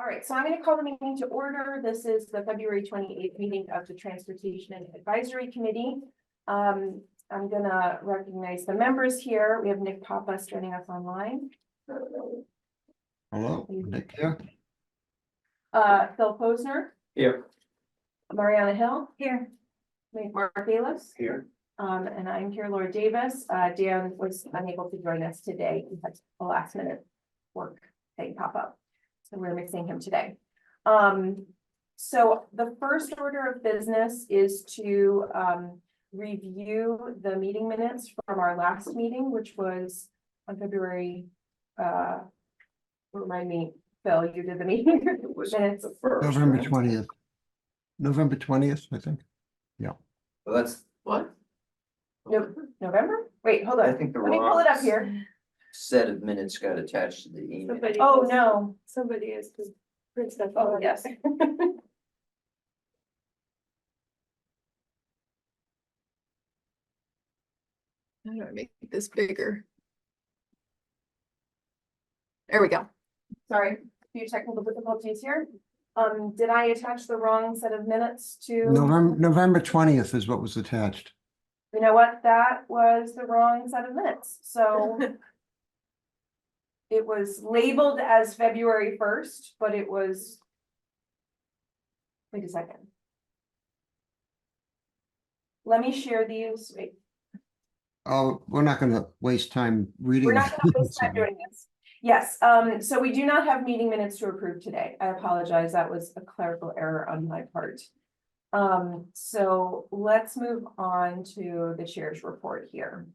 right, so I'm going to call the meeting to order. This is the February 28th meeting of the Transportation and Advisory Committee. I'm going to recognize the members here. We have Nick Pappas joining us online. Hello, Nick here. Phil Posner. Here. Mariana Hill. Here. Mark Bayless. Here. And I'm here, Laura Davis. Dan was unable to join us today. He had a last minute work thing pop up. So we're mixing him today. So the first order of business is to review the meeting minutes from our last meeting, which was on February, remind me, Phil, you did the meeting minutes. The first, November right? 20th. November 20th, I think. Well, that's What? No, November? Wait, hold I on. think the Let me pull it up wrong here. set of minutes got attached to the email. Oh, no. Somebody has to print stuff. Oh, yes. How do I make this bigger? There we go. Sorry, a few technical difficulties here. Did I attach the wrong set of minutes to? November 20th is what was attached. You know what? That was the wrong set of minutes. So it was labeled as February 1st, but it was. Wait a second. Let me share these. Wait, Oh, we're not going to waste time reading. we're not going to waste time doing this. Yes, so we do not have meeting minutes to approve today. I apologize. That was a clerical error on my part. So let's move on to the chair's report here.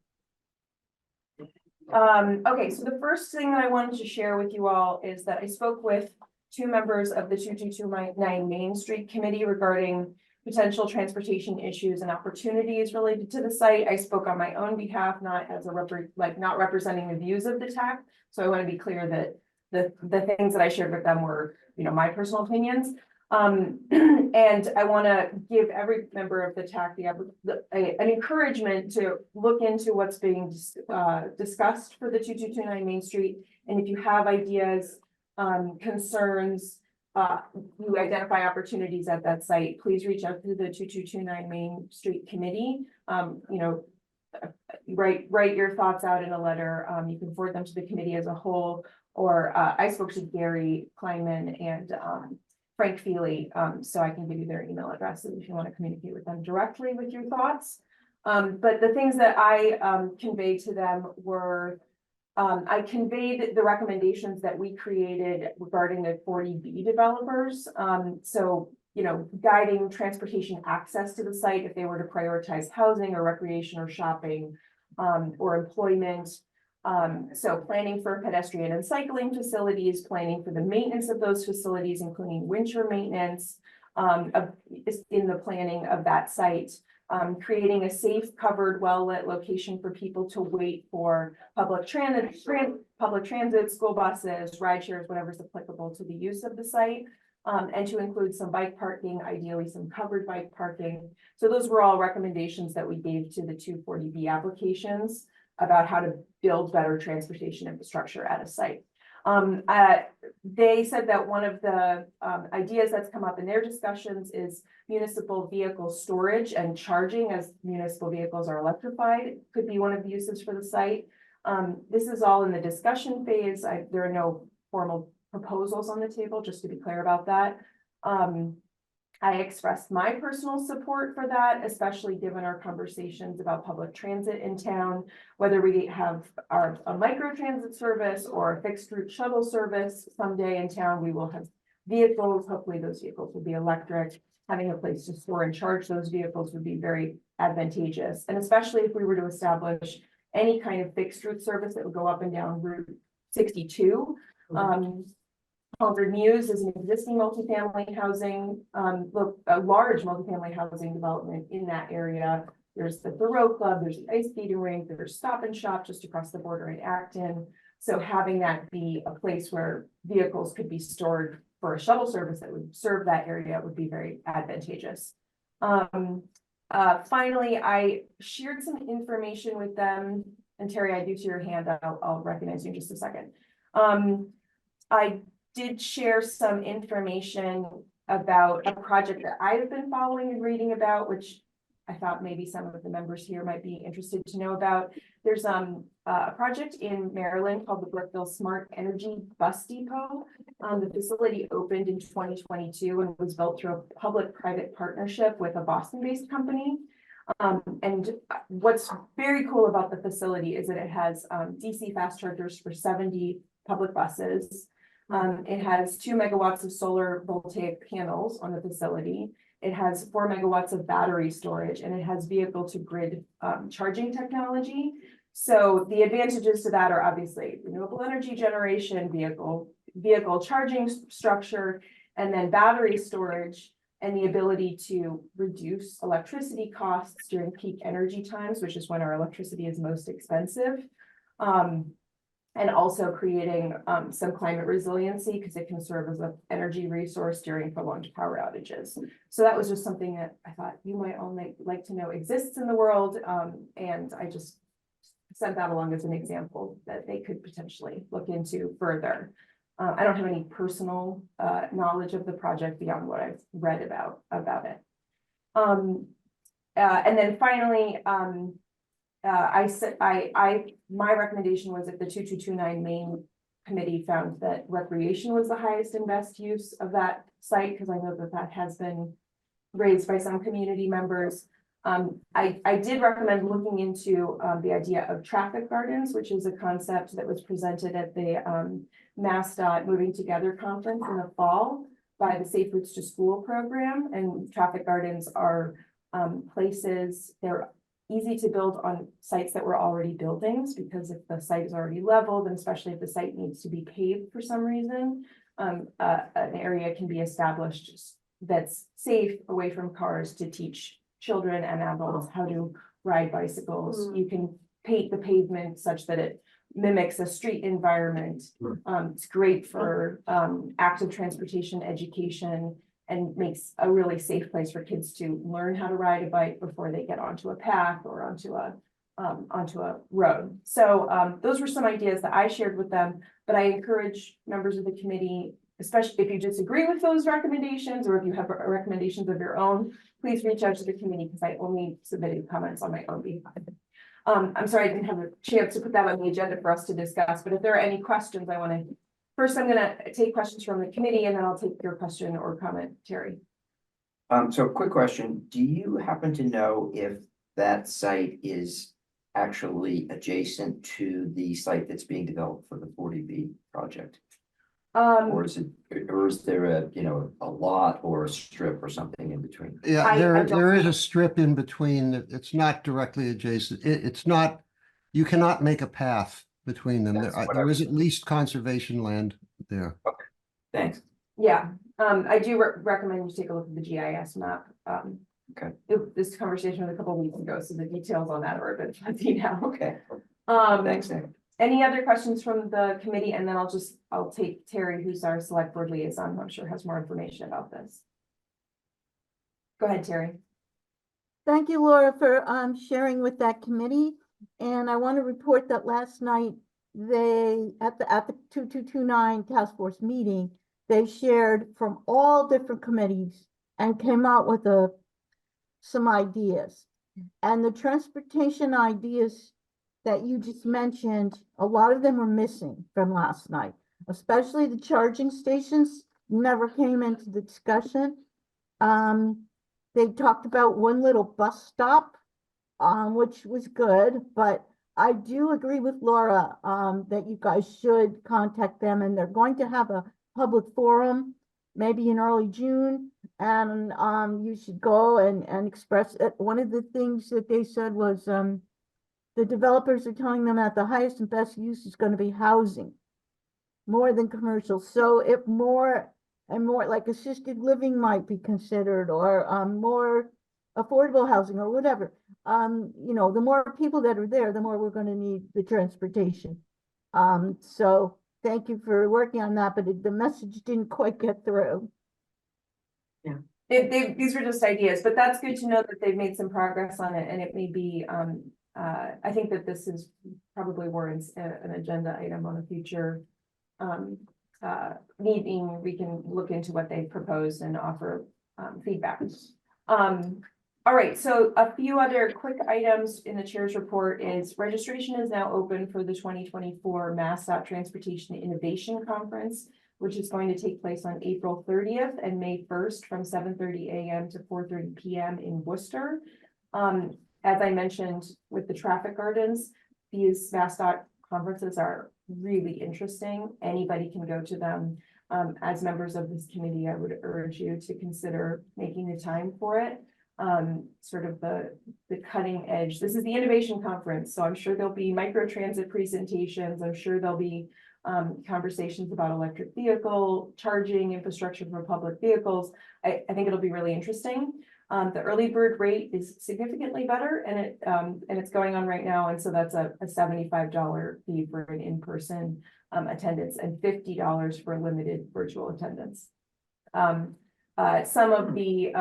Okay, so the first thing that I wanted to share with you all is that I spoke with two members of the 2229 Main Street Committee regarding potential transportation issues and opportunities related to the site. I spoke on my own behalf, not as a not representing the views of the TAC. So I want to be clear that the things that I shared with them were, my personal opinions. And I want to give every member of the TAC an encouragement to look into what's being discussed for the 2229 Main Street. And if you have ideas, concerns, you identify opportunities at that site, please reach out to the 2229 Main Street Committee. Write your thoughts out in a letter. You can forward them to the committee as a whole, or I spoke to Gary Kleinman and Frank Feely, so I can give you their email addresses if you want to communicate with them directly with your thoughts. But the things that I conveyed to them were, I conveyed the recommendations that we created regarding the 40B developers. So, guiding transportation access to the site if they were to prioritize housing or recreation or shopping, or employment. So planning for pedestrian and cycling facilities, planning for the maintenance of those facilities, including winter maintenance, in the planning of that site. Creating a safe, covered, well-lit location for people to wait for public transit, school buses, ride shares, whatever's applicable to the use of the site. And to include some bike parking, ideally some covered bike parking. So those were all recommendations that we gave to the 240B applications about how to build better transportation infrastructure at a site. They said that one of the ideas that's come up in their discussions is municipal vehicle storage and charging, as municipal vehicles are electrified, could be one of the uses for the site. This is all in the discussion phase. There are no formal proposals on the table, just to be clear about that. I expressed my personal support for that, especially given our conversations about public transit in town, whether we have a micro transit service or a fixed route shuttle service someday in town. We will have vehicles. Hopefully those vehicles will be electric. Having a place to store and charge those vehicles would be very advantageous. And especially if we were to establish any kind of fixed route service that would go up and down Route 62. Concord Muse is an existing multifamily housing, a large multifamily housing development in that area. There's the Thoreau Club, there's the ice skating rink, there's Stop and Shop just across the border in Acton. So having that be a place where vehicles could be stored for a shuttle service that would serve that area would be very advantageous. Finally, I shared some information with them, and Terry, I do see your hand. I'll recognize you in just a second. I did share some information about a project that I've been following and reading about, which I thought maybe some of the members here might be interested to know about. There's a project in Maryland called the Brookville Smart Energy Bus Depot. The facility opened in 2022 and was built through a public-private partnership with a Boston-based company. And what's very cool about the facility is that it has DC fast chargers for 70 public buses. It has 2 megawatts of solar voltaic panels on the facility. It has 4 megawatts of battery storage, and it has vehicle to grid charging technology. So the advantages to that are obviously renewable energy generation, vehicle charging structure, and then battery storage, and the ability to reduce electricity costs during peak energy times, which is when our electricity is most expensive. And also creating some climate resiliency because it can serve as an energy resource during prolonged power outages. So that was just something that I thought you might all like to know exists in the world. And I just sent that along as an example that they could potentially look into further. I don't have any personal knowledge of the project beyond what I've read about it. And then finally, my recommendation was that the 2229 main committee found that recreation was the highest and best use of that site, because I know that that has been raised by some community members. I did recommend looking into the idea of traffic gardens, which is a concept that was presented at the MassDOT Moving Together conference in the fall by the Safe Routes to School program. And traffic gardens are places, they're easy to build on sites that were already buildings, because if the site is already leveled, and especially if the site needs to be paved for some reason, an area can be established that's safe away from cars to teach children and adults how to ride bicycles. You can paint the pavement such that it mimics a street environment. It's great for active transportation education, and makes a really safe place for kids to learn how to ride a bike before they get onto a path or onto a road. So those were some ideas that I shared with them, but I encourage members of the committee, especially if you disagree with those recommendations, or if you have recommendations of your own, please reach out to the committee, because I only submitted comments on my own behalf. I'm sorry I didn't have a chance to put that on the agenda for us to discuss, but if there are any questions, first I'm gonna take questions from the committee, and then I'll take your question or comment, Terry. So quick question, do you happen to know if that site is actually adjacent to the site that's being developed for the 40B project? Or is there a lot or a strip or something in between? Yeah, there is a strip in between. It's not directly adjacent. It's not, you cannot make a path between them. There is at least conservation land there. Okay, thanks. Yeah, I do recommend you take a look at the GIS map. Okay. This conversation was a couple of weeks ago, so the details on that are a bit fuzzy now. Okay. Thanks, Nick. Any other questions from the committee? And then I'll take Terry, who's our select board liaison, who I'm sure has more information about this. Go ahead, Terry. Thank you, Laura, for sharing with that committee. And I want to report that last night they at the 2229 task force meeting, they shared from all different committees and came out with some ideas. And the transportation ideas that you just mentioned, a lot of them were missing from last night, especially the charging stations never came into the discussion. They talked about one little bus stop, which was good, but I do agree with Laura that you guys should contact them, and they're going to have a public forum maybe in early June, and you should go and express it. One of the things that they said was the developers are telling them that the highest and best use is going to be housing more than commercial. So if more and more like assisted living might be considered, or more affordable housing or whatever, the more people that are there, the more we're going to need the transportation. So thank you for working on that, but the message didn't quite get through. Yeah, these were just ideas, but that's good to know that they've made some progress on it, and it may be, I think that this is probably warrants an agenda item on a future meeting, we can look into what they proposed and offer feedback. All right, so a few other quick items in the chair's report is registration is now open for the 2024 MassDOT Transportation Innovation Conference, which is going to take place on April 30th and May 1st from 7:30 a.m. to 4:30 p.m. in Worcester. As I mentioned with the traffic gardens, these MassDOT conferences are really interesting. Anybody can go to them. As members of this committee, I would urge you to consider making the time for it. Sort of the cutting edge. This is the innovation conference, so I'm sure there'll be micro transit presentations. I'm sure there'll be conversations about electric vehicle charging infrastructure for public vehicles. I think it'll be really interesting. The early bird rate is significantly better, and it's going on right now, and so that's a $75 fee for an in-person attendance and $50 for limited virtual attendance. Some of the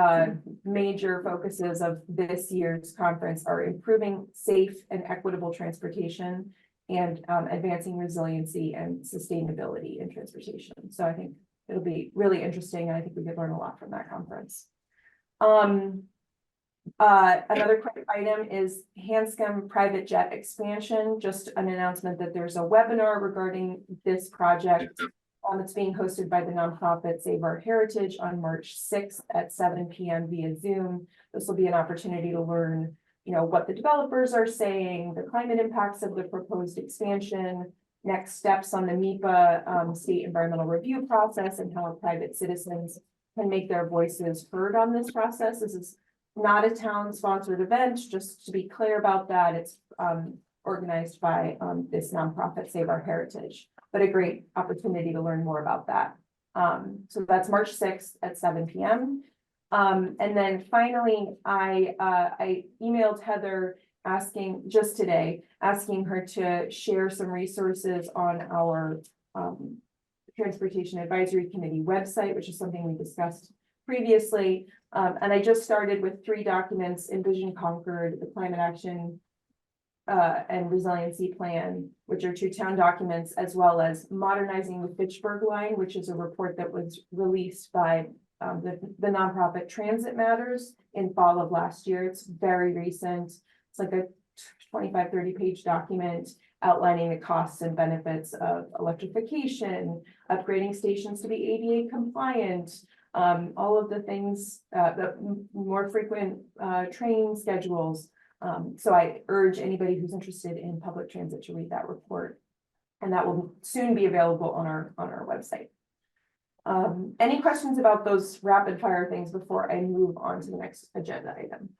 major focuses of this year's conference are improving safe and equitable transportation and advancing resiliency and sustainability in transportation. So I think it'll be really interesting, and I think we could learn a lot from that conference. Another quick item is Hanscom private jet expansion. Just an announcement that there's a webinar regarding this project. It's being hosted by the nonprofit Save Our Heritage on March 6th at 7 p.m. via Zoom. This will be an opportunity to learn, what the developers are saying, the climate impacts of the proposed expansion, next steps on the MEPA state environmental review process, and how private citizens can make their voices heard on this process. This is not a town-sponsored event, just to be clear about that. It's organized by this nonprofit Save Our Heritage, but a great opportunity to learn more about that. So that's March 6th at 7 p.m. And then finally, I emailed Heather just today, asking her to share some resources on our Transportation Advisory Committee website, which is something we discussed previously. And I just started with 3 documents: Envision Concord, the Climate Action and Resiliency Plan, which are 2 town documents, as well as Modernizing the Fitchburg Line, which is a report that was released by the nonprofit Transit Matters in fall of last year. It's very recent. It's like a 25-30 page document outlining the costs and benefits of electrification, upgrading stations to be ADA compliant, all of the things, the more frequent train schedules. So I urge anybody who's interested in public transit to read that report, and that will soon be available on our website. Any questions about those rapid fire things before I move on to the next agenda item?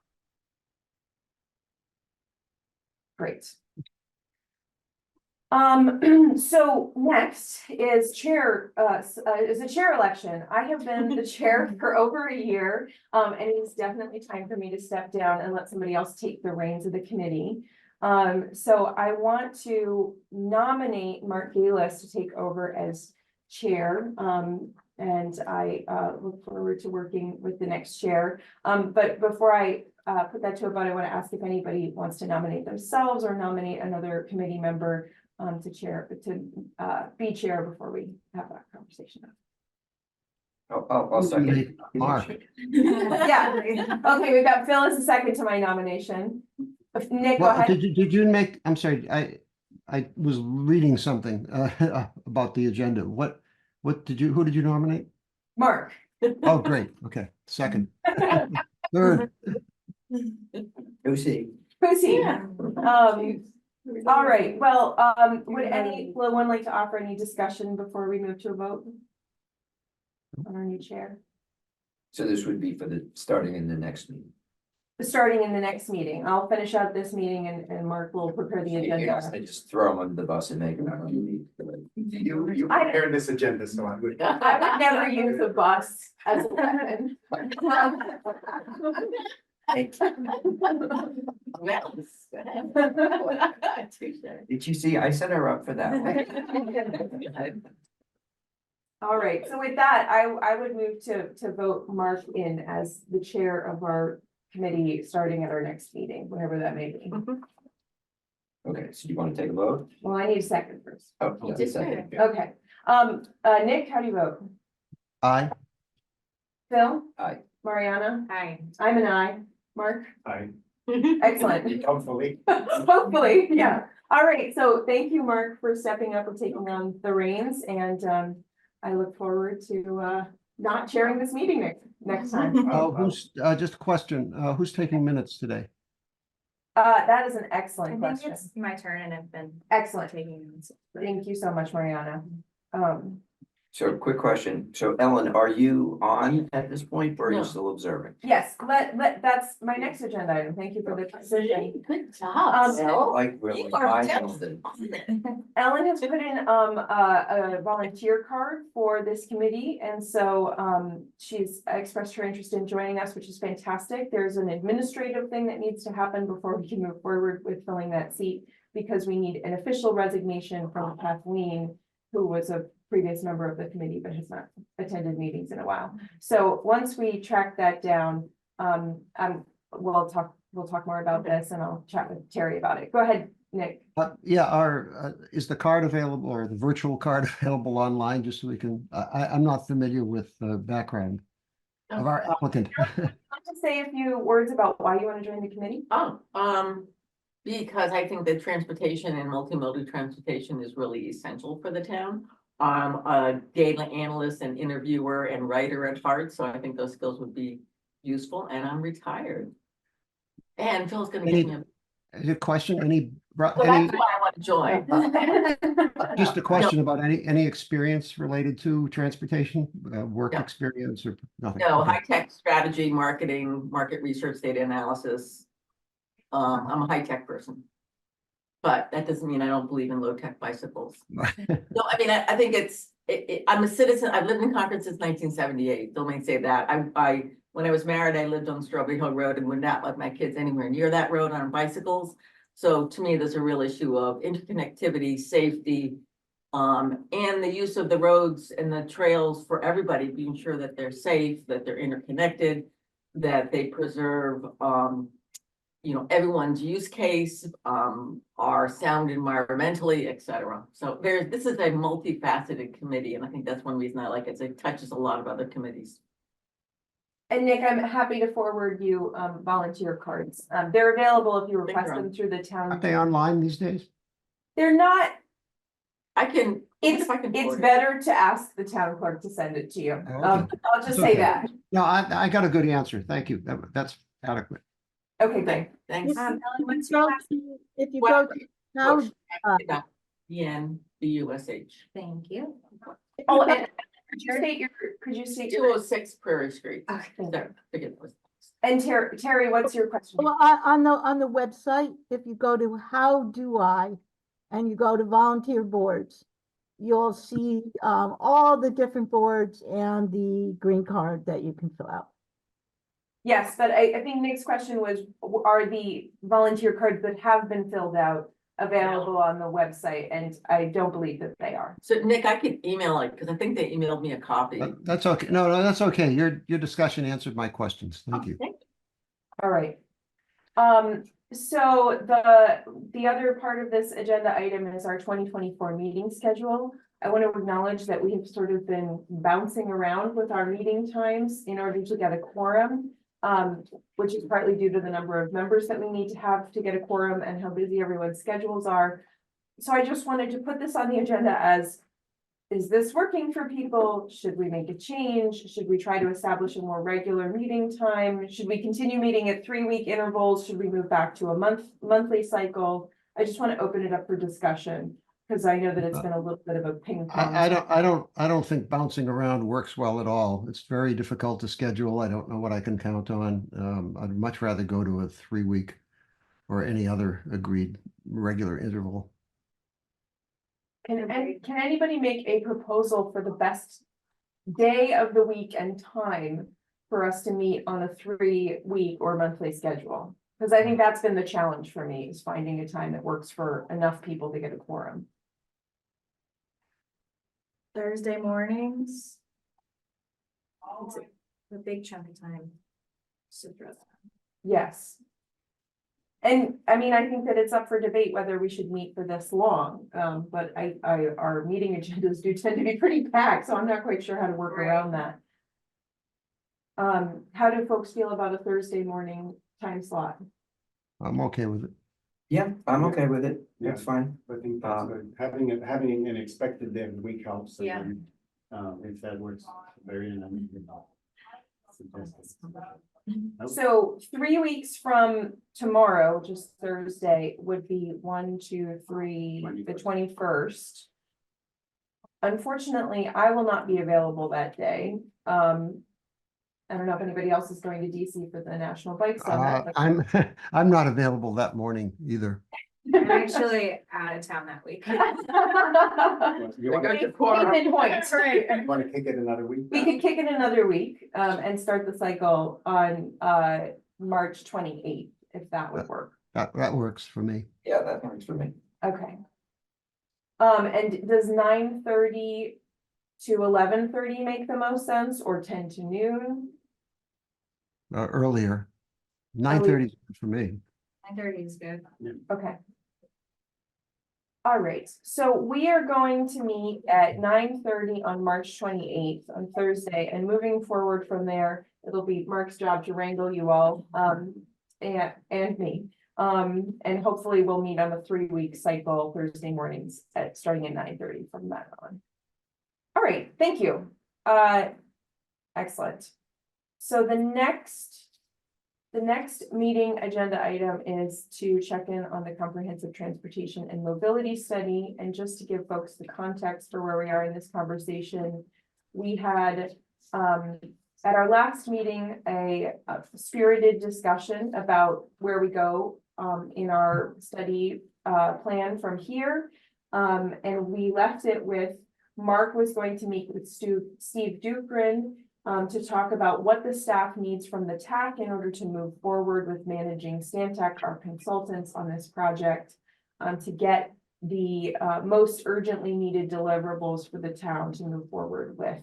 Great. So next is a chair election. I have been the chair for over a year, and it's definitely time for me to step down and let somebody else take the reins of the committee. So I want to nominate Mark Galis to take over as chair. And I look forward to working with the next chair. But before I put that to a vote, I want to ask if anybody wants to nominate themselves or nominate another committee member to be chair before we have that conversation. I'll second. Mark. Yeah, okay, we've got Phil as a second to my nomination. Nick, go Well, ahead. did you make, I'm sorry, I was reading something about the agenda. Who did you nominate? Mark. Oh, great. Okay. Second. Third. Lucy. Pussy. All right, well, would anyone like to offer any discussion before we move to a vote on our new chair? So this would be for starting in the next meeting. Starting in the next meeting. I'll finish out this meeting and Mark will prepare the agenda. I just throw them under the bus and make them. You prepared this agenda, so I would. I would never use a bus as a weapon. Did you see? I set her up for that. All right, so with that, I would move to vote Mark in as the chair of our committee, starting at our next meeting, whenever that may be. Okay, so do you want to take a vote? Well, I need a second first. Oh, yeah, second. Okay, Nick, how do you vote? Aye. Phil? Aye. Mariana? Hi. I'm an aye. Mark? Aye. Excellent. Hopefully. Hopefully, yeah. All right, so thank you, Mark, for stepping up and taking on the reins, and I look forward to not chairing this meeting next time. Who's, just a question, who's taking minutes today? That is an I excellent think question. it's my turn and I've been Excellent. taking notes. Thank you so much, Mariana. So quick question. So Ellen, are you on at this point or are you No. still observing? Yes, that's my next agenda item. Thank you for the decision. Good job. Phil. Like really, You are I definitely don't- on it. Ellen has put in a volunteer card for this committee, and so she's expressed her interest in joining us, which is fantastic. There's an administrative thing that needs to happen before we can move forward with filling that seat, because we need an official resignation from Kathleen, who was a previous member of the committee but has not attended meetings in a while. So once we track that down, we'll talk more about this, and I'll chat with Terry about it. Go ahead, Nick. Yeah, is the card available or the virtual card available online, just so we can, I'm not familiar with the background of our applicant. Want to say a few words about why you want to join the committee? Because I think that transportation and multimodal transportation is really essential for the town. I'm a data analyst and interviewer and writer at heart, so I think those skills would be useful, and I'm retired. And Phil's gonna give me Is a question, any, well, that's why I want to join. just a question about any experience related to transportation, work No. experience or nothing? No, Okay. high-tech strategy, marketing, market research, data analysis. I'm a high-tech person. But that doesn't mean I don't believe in low-tech bicycles. No, I mean, I think I'm a citizen. I've lived in Concord since 1978. Don't mean to say that. When I was married, I lived on Strawberry Hill Road and would not let my kids anywhere near that road on bicycles. So to me, there's a real issue of interconnectivity, safety, and the use of the roads and the trails for everybody, being sure that they're safe, that they're interconnected, that they preserve, everyone's use case, are sound environmentally, et cetera. So this is a multifaceted committee, and I think that's one reason I like it. It touches a lot of other committees. And Nick, I'm happy to forward you volunteer cards. They're available if you request Thank you. them through the town. Aren't they online these days? They're not, I can. it's if I can forward it. better to ask the town clerk to send it to you. Oh, okay. I'll just It's say okay. that. No, I got a good answer. Thank you. That's adequate. Okay, great. Thanks. Ellen, what's Go your last? to- If you Well, go to how, ENBUSH. Thank you. Oh, and could you state your, 206 Prairie Street. Okay. Sorry, forget those. and Terry, what's your question? well, on the website, if you go to how do I, and you go to volunteer boards, you'll see all the different boards and the green card that you can fill out. Yes, but I think Nick's question was, are the volunteer cards that have been filled out available on the website? And I don't believe that they are. So Nick, I could email it because I think they emailed me a copy. That's okay. No, that's okay. Your discussion answered my questions. Thank you. All right. So the other part of this agenda item is our 2024 meeting schedule. I want to acknowledge that we have sort of been bouncing around with our meeting times in order to get a quorum, which is partly due to the number of members that we need to have to get a quorum and how busy everyone's schedules are. So I just wanted to put this on the agenda as, is this working for people? Should we make a change? Should we try to establish a more regular meeting time? Should we continue meeting at 3-week intervals? Should we move back to a monthly cycle? I just want to open it up for discussion, because I know that it's been a little bit of a ping pong. I don't think bouncing around works well at all. It's very difficult to schedule. I don't know what I can count on. I'd much rather go to a 3-week or any other agreed regular interval. Can anybody make a proposal for the best day of the week and time for us to meet on a 3-week or monthly schedule? Because I think that's been the challenge for me, is finding a time that works for enough people to get a quorum. Thursday mornings. It's a big chunk of time. Yes. And I mean, I think that it's up for debate whether we should meet for this long, but our meeting agendas do tend to be pretty packed, so I'm not quite sure how to work around that. How do folks feel about a Thursday morning time slot? I'm okay with it. Yeah, I'm Yeah. okay with it. Yeah. That's fine. I think that's good. Having an expected day of the week helps. and Yeah. then, if that works, very in. So 3 weeks from tomorrow, just Thursday, would be 1, 2, 3, the 21st. Unfortunately, I will not be available that day. I don't know if anybody else is going to DC for the National Bike Summit. but- I'm, I'm not available that morning either. I'm actually out of town that week. You want Case in point. to kick it another week? We could kick it another week, and start the cycle on, March 28th, if that would work. That works for me. Yeah, that works for me. Okay. And does 9:30 to 11:30 make the most sense, or 10 to noon? Earlier. 9:30 is good for me. 9:30 is good. Okay. All right, so we are going to meet at 9:30 on March 28th on Thursday, and moving forward from there, it'll be Mark's job to wrangle you all, and me. And hopefully we'll meet on a 3-week cycle Thursday mornings starting at 9:30 from that on. All right, thank you. Excellent. So the next meeting agenda item is to check in on the comprehensive transportation and mobility study. And just to give folks the context for where we are in this conversation, we had at our last meeting a spirited discussion about where we go in our study plan from here. And we left it with Mark was going to meet with Steve Dukrin to talk about what the staff needs from the TAC in order to move forward with managing Stantec, our consultants on this project, to get the most urgently needed deliverables for the town to move forward with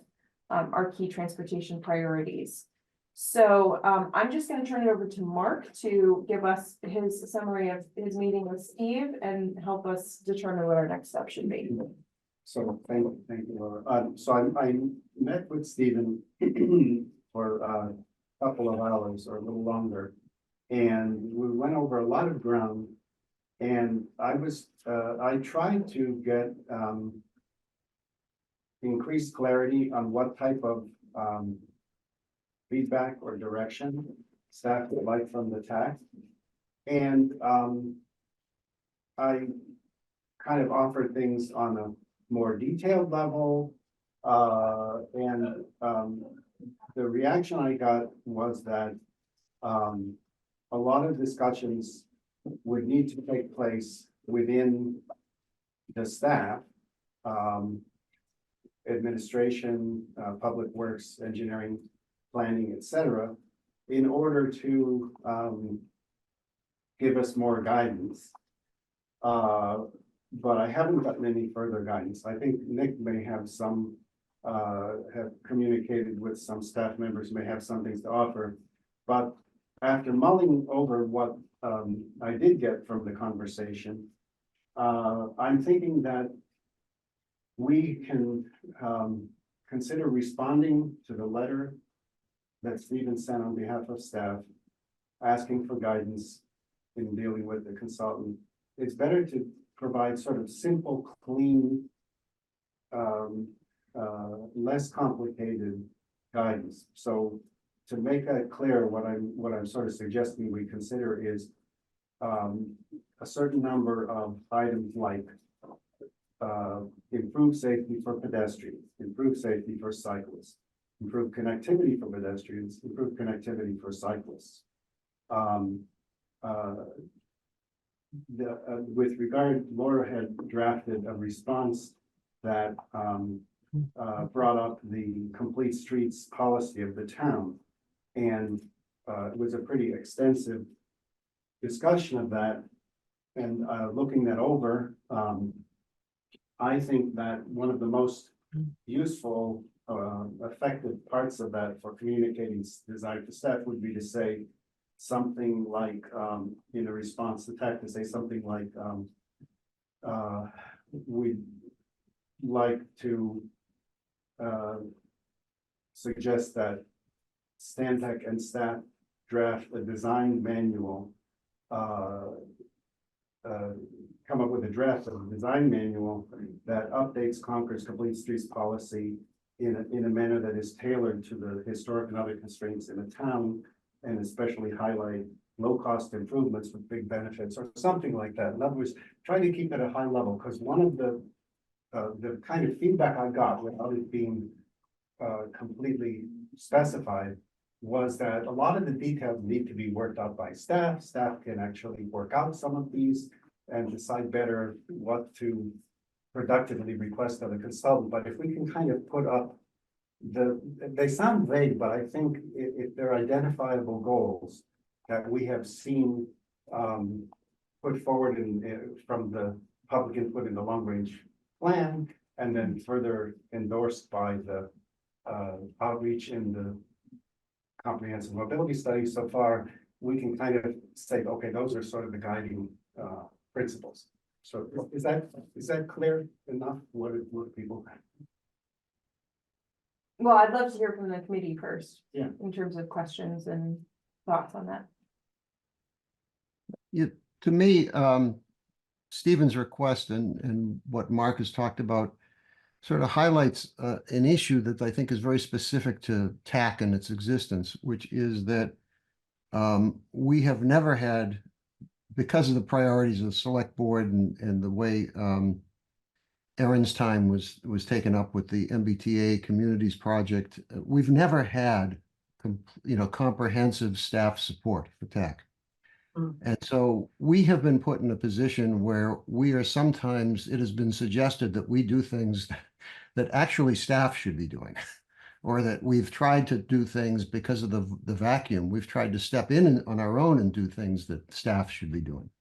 our key transportation priorities. So I'm just going to turn it over to Mark to give us his summary of his meeting with Steve and help us determine what our next step should be. So thank you, Laura. So I met with Stephen for a couple of hours or a little longer. And we went over a lot of ground. And I tried to get increased clarity on what type of feedback or direction staff would like from the TAC. And I kind of offered things on a more detailed level. And the reaction I got was that a lot of discussions would need to take place within the staff, administration, public works, engineering, planning, etc., in order to give us more guidance. But I haven't gotten any further guidance. I think Nick may have some, have communicated with some staff members, may have some things to offer. But after mulling over what I did get from the conversation, I'm thinking that we can consider responding to the letter that Stephen sent on behalf of staff, asking for guidance in dealing with the consultant. It's better to provide sort of simple, clean, less complicated guidance. So to make that clear, what I'm sort of suggesting we consider is a certain number of items like improve safety for pedestrians, improve safety for cyclists, improve connectivity for pedestrians, improve connectivity for cyclists. With regard, Laura had drafted a response that brought up the complete streets policy of the town. And it was a pretty extensive discussion of that. And looking that over, I think that one of the most useful, effective parts of that for communicating design to staff would be to say, something like, in a response to tech, to say something like, we'd like to suggest that Stantec and staff draft a design manual, come up with a draft of a design manual that updates Concord's complete streets policy in a manner that is tailored to the historic and other constraints in the town, and especially highlight low-cost improvements with big benefits, or something like that. In other words, trying to keep it at a high level, because one of the kind of feedback I got without it being completely specified was that a lot of the details need to be worked out by staff. Staff can actually work out some of these and decide better what to productively request of the consultant. But if we can kind of put up they sound vague, but I think if they're identifiable goals that we have seen put forward from the public input in the long range plan, and then further endorsed by the outreach in the comprehensive mobility study so far, we can kind of say, okay, those are sort of the guiding principles. So is that clear enough? What people? Well, I'd love to hear from the committee first. Yeah. In terms of questions and thoughts on that. To me, Stephen's request and what Mark has talked about sort of highlights an issue that I think is very specific to TAC and its existence, which is that we have never had, because of the priorities of the select board and the way Erin's time was taken up with the MBTA Communities Project, we've never had comprehensive staff support for TAC. And so we have been put in a position where we are sometimes, it has been suggested that we do things that actually staff should be doing, or that we've tried to do things because of the vacuum. We've tried to step in on our own and do things that staff should be doing.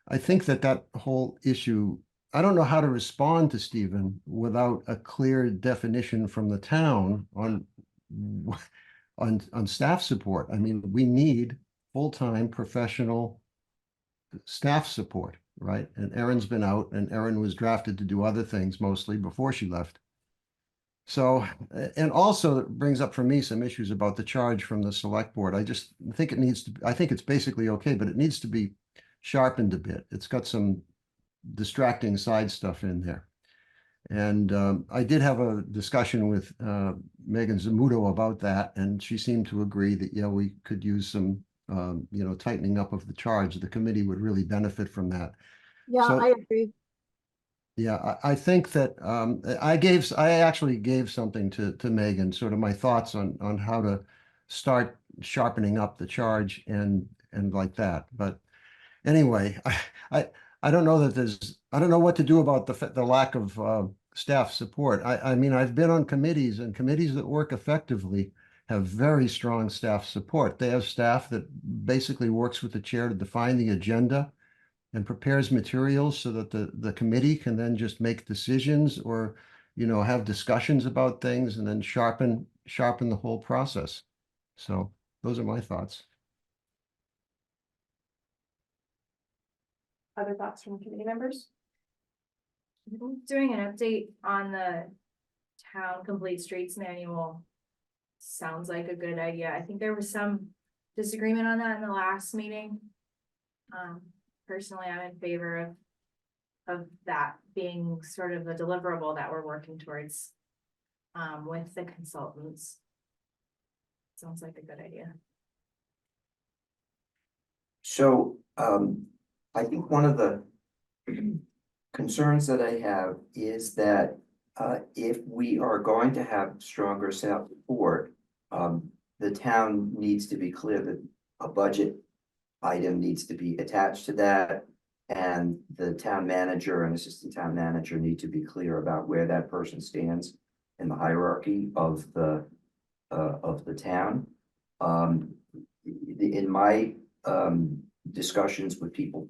I think that whole issue, I don't know how to respond to Stephen without a clear definition from the town on staff support. I mean, we need full-time professional staff support, right? And Erin's been out, and Erin was drafted to do other things mostly before she left. So, and also it brings up for me some issues about the charge from the select board. I just think it needs to, I think it's basically okay, but it needs to be sharpened a bit. It's got some distracting side stuff in there. And I did have a discussion with Megan Zamuto about that, and she seemed to agree that, yeah, we could use some tightening up of the charge. The committee would really benefit from that. Yeah, So, I agree. yeah, I think that I actually gave something to Megan, sort of my thoughts on how to start sharpening up the charge and like that. But anyway, I don't know that I don't know what to do about the lack of staff support. I mean, I've been on committees, and committees that work effectively have very strong staff support. They have staff that basically works with the chair to define the agenda and prepares materials so that the committee can then just make decisions or, have discussions about things and then sharpen the whole process. So those are my thoughts. Other thoughts from committee members? Doing an update on the town complete streets manual sounds like a good idea. I think there was some disagreement on that in the last meeting. Personally, I'm in favor of that being sort of the deliverable that we're working towards with the consultants. Sounds like a good idea. So, I think one of the concerns that I have is that if we are going to have stronger staff support, the town needs to be clear that a budget item needs to be attached to that, and the town manager and assistant town manager need to be clear about where that person stands in the hierarchy of the town. In my discussions with people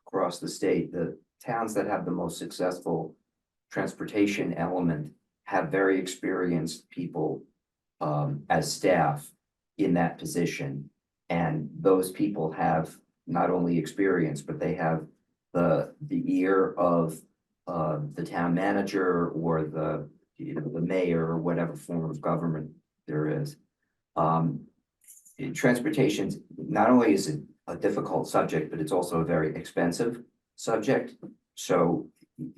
across the state, the towns that have the most successful transportation element have very experienced people as staff in that position. And those people have not only experience, but they have the ear of the town manager or the, the mayor or whatever form of government there is. Transportation, not only is it a difficult subject, but it's also a very expensive subject. So,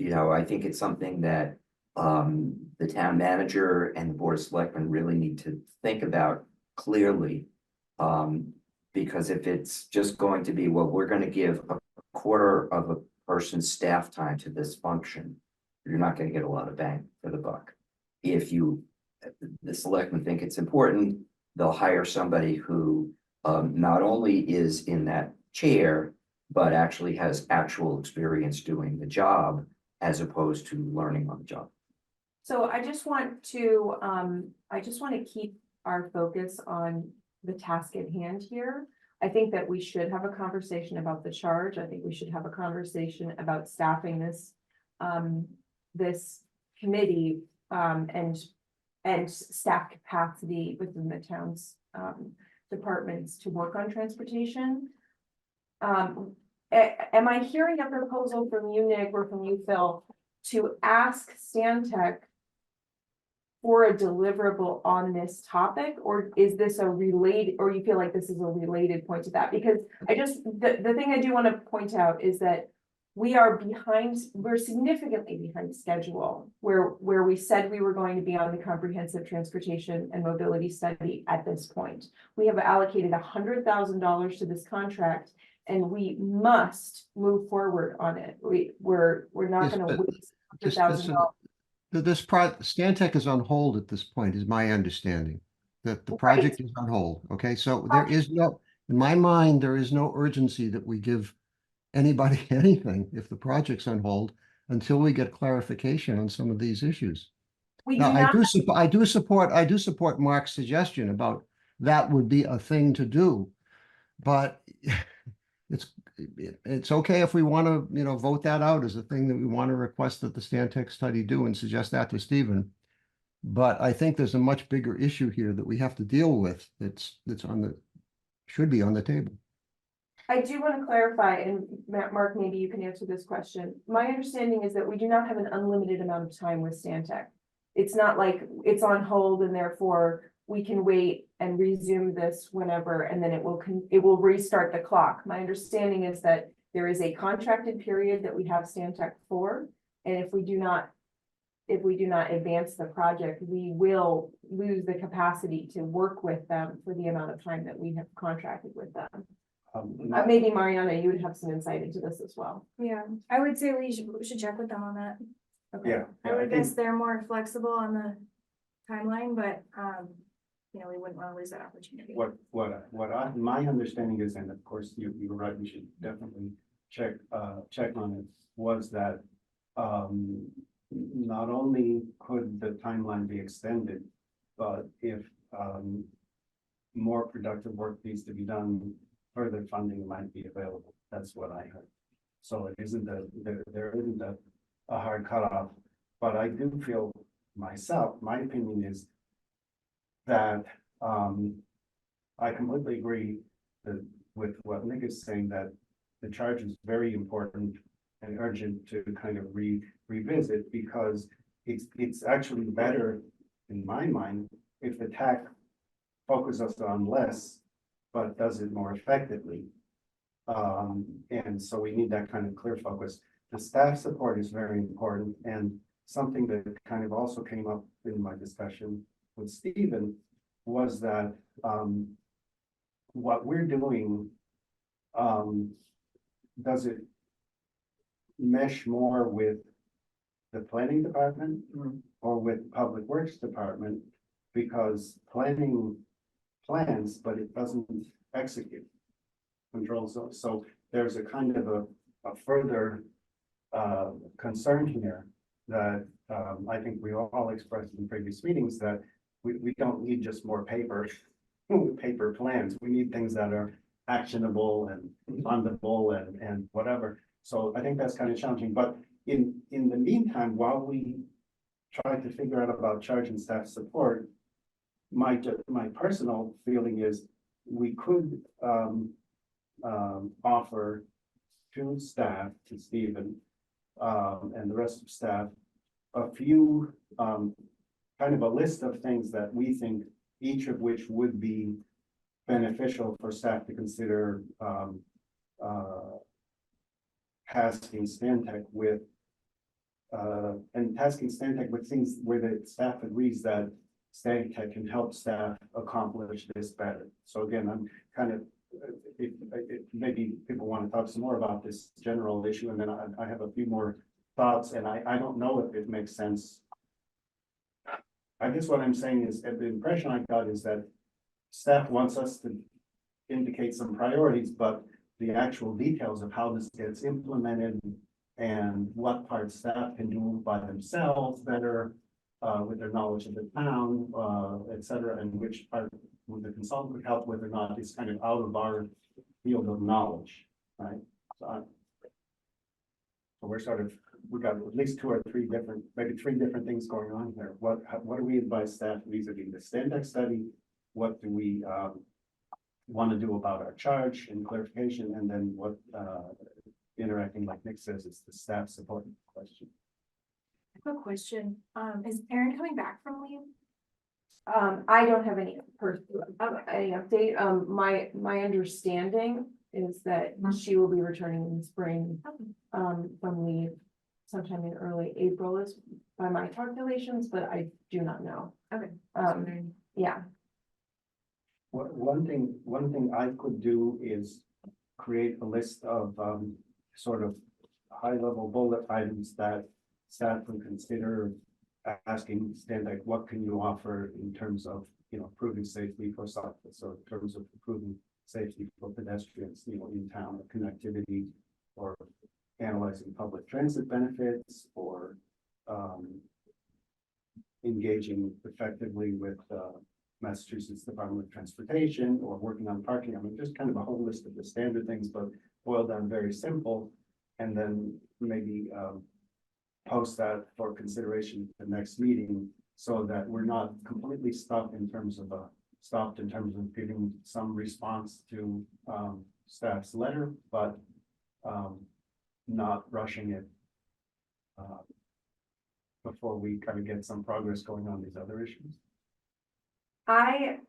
I think it's something that the town manager and the board of selectmen really need to think about clearly. Because if it's just going to be, well, we're going to give a quarter of a person's staff time to this function, you're not going to get a lot of bang for the buck. If the selectmen think it's important, they'll hire somebody who not only is in that chair, but actually has actual experience doing the job as opposed to learning on the job. So I just want to keep our focus on the task at hand here. I think that we should have a conversation about the charge. I think we should have a conversation about staffing this, this committee, and staff capacity within the town's, departments to work on transportation. Am I hearing a proposal from you, Nick, or from you, Phil, to ask Stantec for a deliverable on this topic, or is this a related, or you feel like this is a related point to that? Because the thing I do want to point out is that we're significantly behind schedule, where we said we were going to be on the comprehensive transportation and mobility study at this point. We have allocated $100,000 to this contract, and we must move forward on it. We're not Yes, going to but waste just $100,000. Stantec is on hold at this point, is my understanding. That the Right. project is on hold, okay? So there is no, in my mind, there is no urgency that we give anybody anything if the project's on hold until we get clarification on some of these issues. We Now, do not. I do support Mark's suggestion about that would be a thing to do. But it's okay if we want to, vote that out as a thing that we want to request that the Stantec study do and suggest that to Stephen. But I think there's a much bigger issue here that we have to deal with that's should be on the table. I do want to clarify, and Mark, maybe you can answer this question. My understanding is that we do not have an unlimited amount of time with Stantec. It's not like it's on hold and therefore we can wait and resume this whenever, and then it will restart the clock. My understanding is that there is a contracted period that we have Stantec for, and if we do not advance the project, we will lose the capacity to work with them for the amount of time that we have contracted with them. Maybe Mariana, you would have some insight into this as well. Yeah, I would say we should check with them on that. Okay. Yeah. I would guess they're more flexible on the timeline, but, we wouldn't want to lose that opportunity. My understanding is, and of course, you're right, we should definitely check on it, was that not only could the timeline be extended, but if more productive work needs to be done, further funding might be available. That's what I heard. So it isn't there isn't a hard cutoff, but I do feel myself, my opinion is that I completely agree with what Nick is saying, that the charge is very important and urgent to kind of revisit, because it's actually better, in my mind, if the TAC focuses on less, but does it more effectively. And so we need that kind of clear focus. The staff support is very important, and something that kind of also came up in my discussion with Stephen was that what we're doing, does it mesh more with the planning department or with public works department? Because planning plans, but it doesn't execute controls. So there's a kind of a further concern here that I think we all expressed in previous meetings, that we don't need just more paper plans. We need things that are actionable and fundable and whatever. So I think that's kind of challenging. But in the meantime, while we try to figure out about charge and staff support, my personal feeling is we could, offer to staff, to Stephen, and the rest of staff, a few, kind of a list of things that we think, each of which would be beneficial for staff to consider, tasking Stantec with, and tasking Stantec with things where the staff agrees that Stantec can help staff accomplish this better. So again, I'm kind of, maybe people want to talk some more about this general issue, and then I have a few more thoughts, and I don't know if it makes sense. I guess what I'm saying is, the impression I got is that staff wants us to indicate some priorities, but the actual details of how this gets implemented and what parts staff can do by themselves better, with their knowledge of the town, et cetera, and which part the consultant could help with or not is kind of out of our field of knowledge, right? So we're sort of, we got at least 2 or 3 different, maybe 3 different things going on here. What do we advise staff vis-a-vis the Stantec study? What do we want to do about our charge and clarification? And then what, interacting, like Nick says, is the staff support question. I have a question. Is Erin coming back from leave? I don't have any any update. My understanding is that she will be returning in the spring, from leave sometime in early April is by my calculations, but I do not know. Okay. Yeah. One thing I could do is create a list of, sort of high-level bullet items that staff can consider asking Stantec, what can you offer in terms of, improving safety for cyclists, or in terms of improving safety for pedestrians, in town, connectivity, or analyzing public transit benefits, or engaging effectively with Massachusetts Department of Transportation, or working on parking. I mean, just kind of a whole list of the standard things, but boiled down very simple, and then maybe post that for consideration at the next meeting, so that we're not completely stopped in terms of giving some response to staff's letter, but not rushing it before we kind of get some progress going on these other issues. I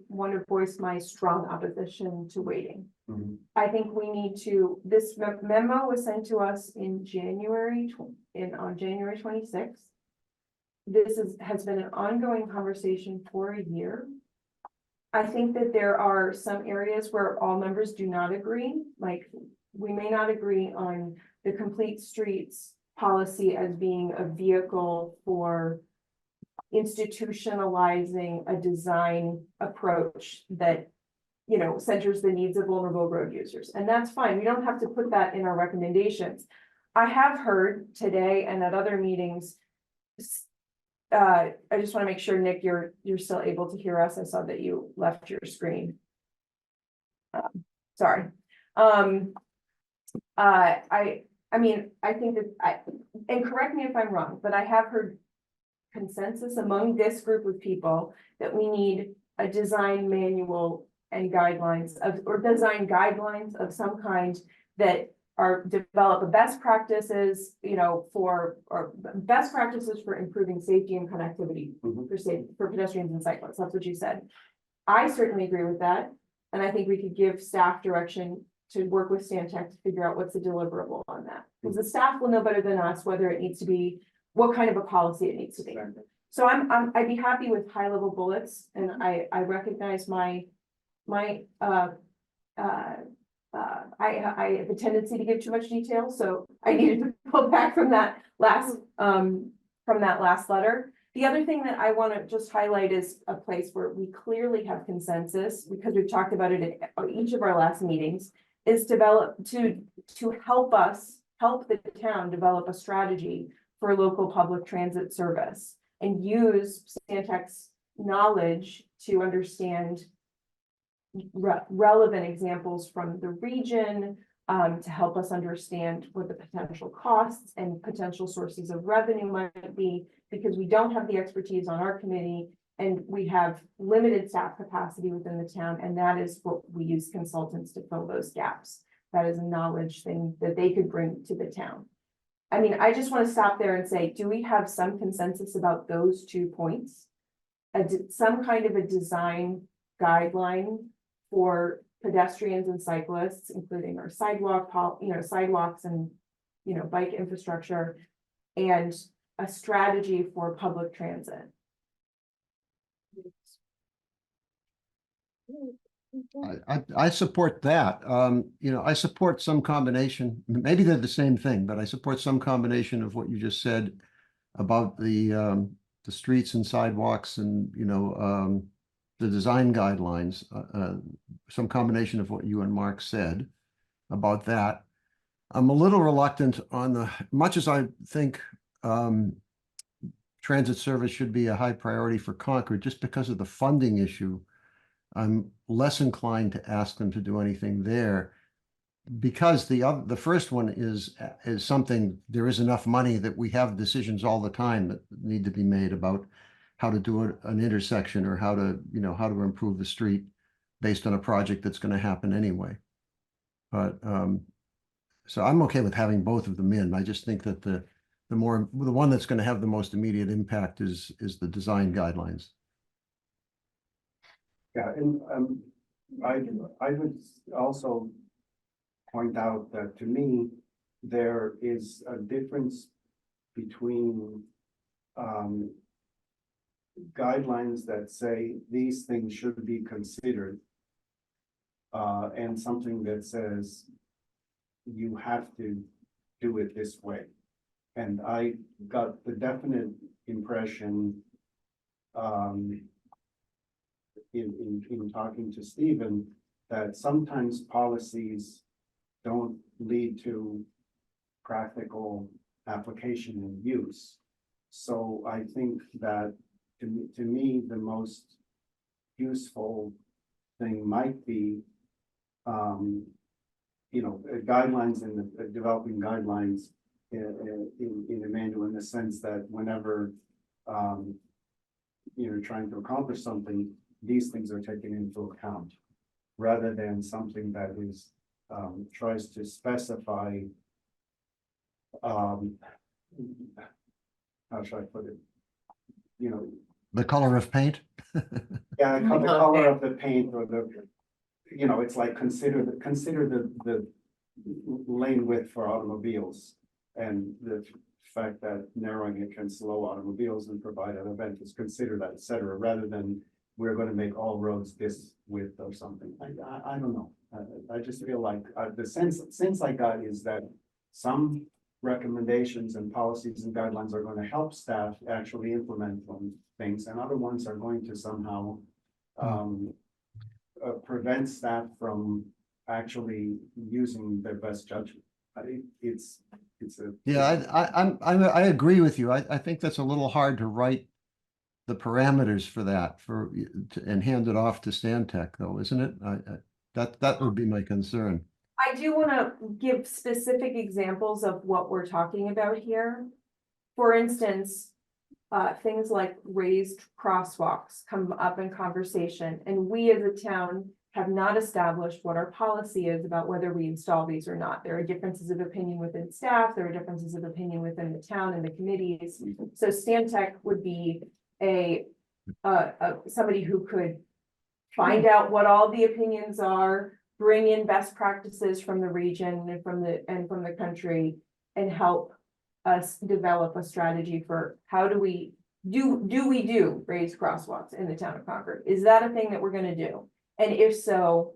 want to voice my strong opposition to waiting. Mhm. I think we need to, this memo was sent to us in January, on January 26th. This has been an ongoing conversation for a year. I think that there are some areas where all members do not agree, like we may not agree on the complete streets policy as being a vehicle for institutionalizing a design approach that, centers the needs of vulnerable road users. And that's fine. We don't have to put that in our recommendations. I have heard today and at other meetings, I just want to make sure, Nick, you're still able to hear us. I saw that you left your screen. Sorry. I mean, I think that and correct me if I'm wrong, but I have heard consensus among this group of people that we need a design manual and guidelines or design guidelines of some kind that are develop best practices, for improving safety and connectivity for pedestrians and cyclists. That's what you said. I certainly agree with that. And I think we could give staff direction to work with Stantec to figure out what's the deliverable on that. Because the staff will know better than us whether it needs to be, what kind of a policy it needs to be. So I'd be happy with high level bullets, and I recognize I have a tendency to give too much detail, so I needed to pull back from that last letter. The other thing that I want to just highlight is a place where we clearly have consensus, because we've talked about it at each of our last meetings, is to help the town develop a strategy for local public transit service and use Stantec's knowledge to understand relevant examples from the region, to help us understand what the potential costs and potential sources of revenue might be, because we don't have the expertise on our committee And we have limited staff capacity within the town, and that is what we use consultants to fill those gaps. That is a knowledge thing that they could bring to the town. I mean, I just want to stop there and say, do we have some consensus about those 2 points? Some kind of a design guideline for pedestrians and cyclists, including our sidewalks and, bike infrastructure, and a strategy for public transit. I support that. I support some combination, maybe they're the same thing, but I support some combination of what you just said about the streets and sidewalks and, the design guidelines, some combination of what you and Mark said about that. I'm a little reluctant on much as I think transit service should be a high priority for Concord, just because of the funding issue. I'm less inclined to ask them to do anything there, because the first one is something, there is enough money that we have decisions all the time that need to be made about how to do an intersection, or how to improve the street based on a project that's going to happen anyway. But so I'm okay with having both of them in. I just think that the one that's going to have the most immediate impact is the design guidelines. Yeah, and I would also point out that to me, there is a difference between guidelines that say these things should be considered and something that says you have to do it this way. And I got the definite impression in talking to Stephen, that sometimes policies don't lead to practical application and use. So I think that to me, the most useful thing might be, guidelines and developing guidelines in the manual, in the sense that whenever you're trying to accomplish something, these things are taken into account, rather than something that is tries to specify how should I put it? The color of paint. Yeah, the color of the paint, or it's like consider the lane width for automobiles, and the fact that narrowing it can slow automobiles and provide an event is considered that, et cetera, rather than we're going to make all roads this width or something. I don't know. I just feel like the sense I got is that some recommendations and policies and guidelines are going to help staff actually implement things, and other ones are going to somehow prevent staff from actually using their best judgment. I agree with you. I think that's a little hard to write the parameters for that and hand it off to Stantec, though, isn't it? That would be my concern. I do want to give specific examples of what we're talking about here. For instance, things like raised crosswalks come up in conversation, and we as a town have not established what our policy is about whether we install these or not. There are differences of opinion within staff, there are differences of opinion within the town and the committees. So Stantec would be somebody who could find out what all the opinions are, bring in best practices from the region and from the country, and help us develop a strategy for how do we do raised crosswalks in the town of Concord? Is that a thing that we're going to do? And if so,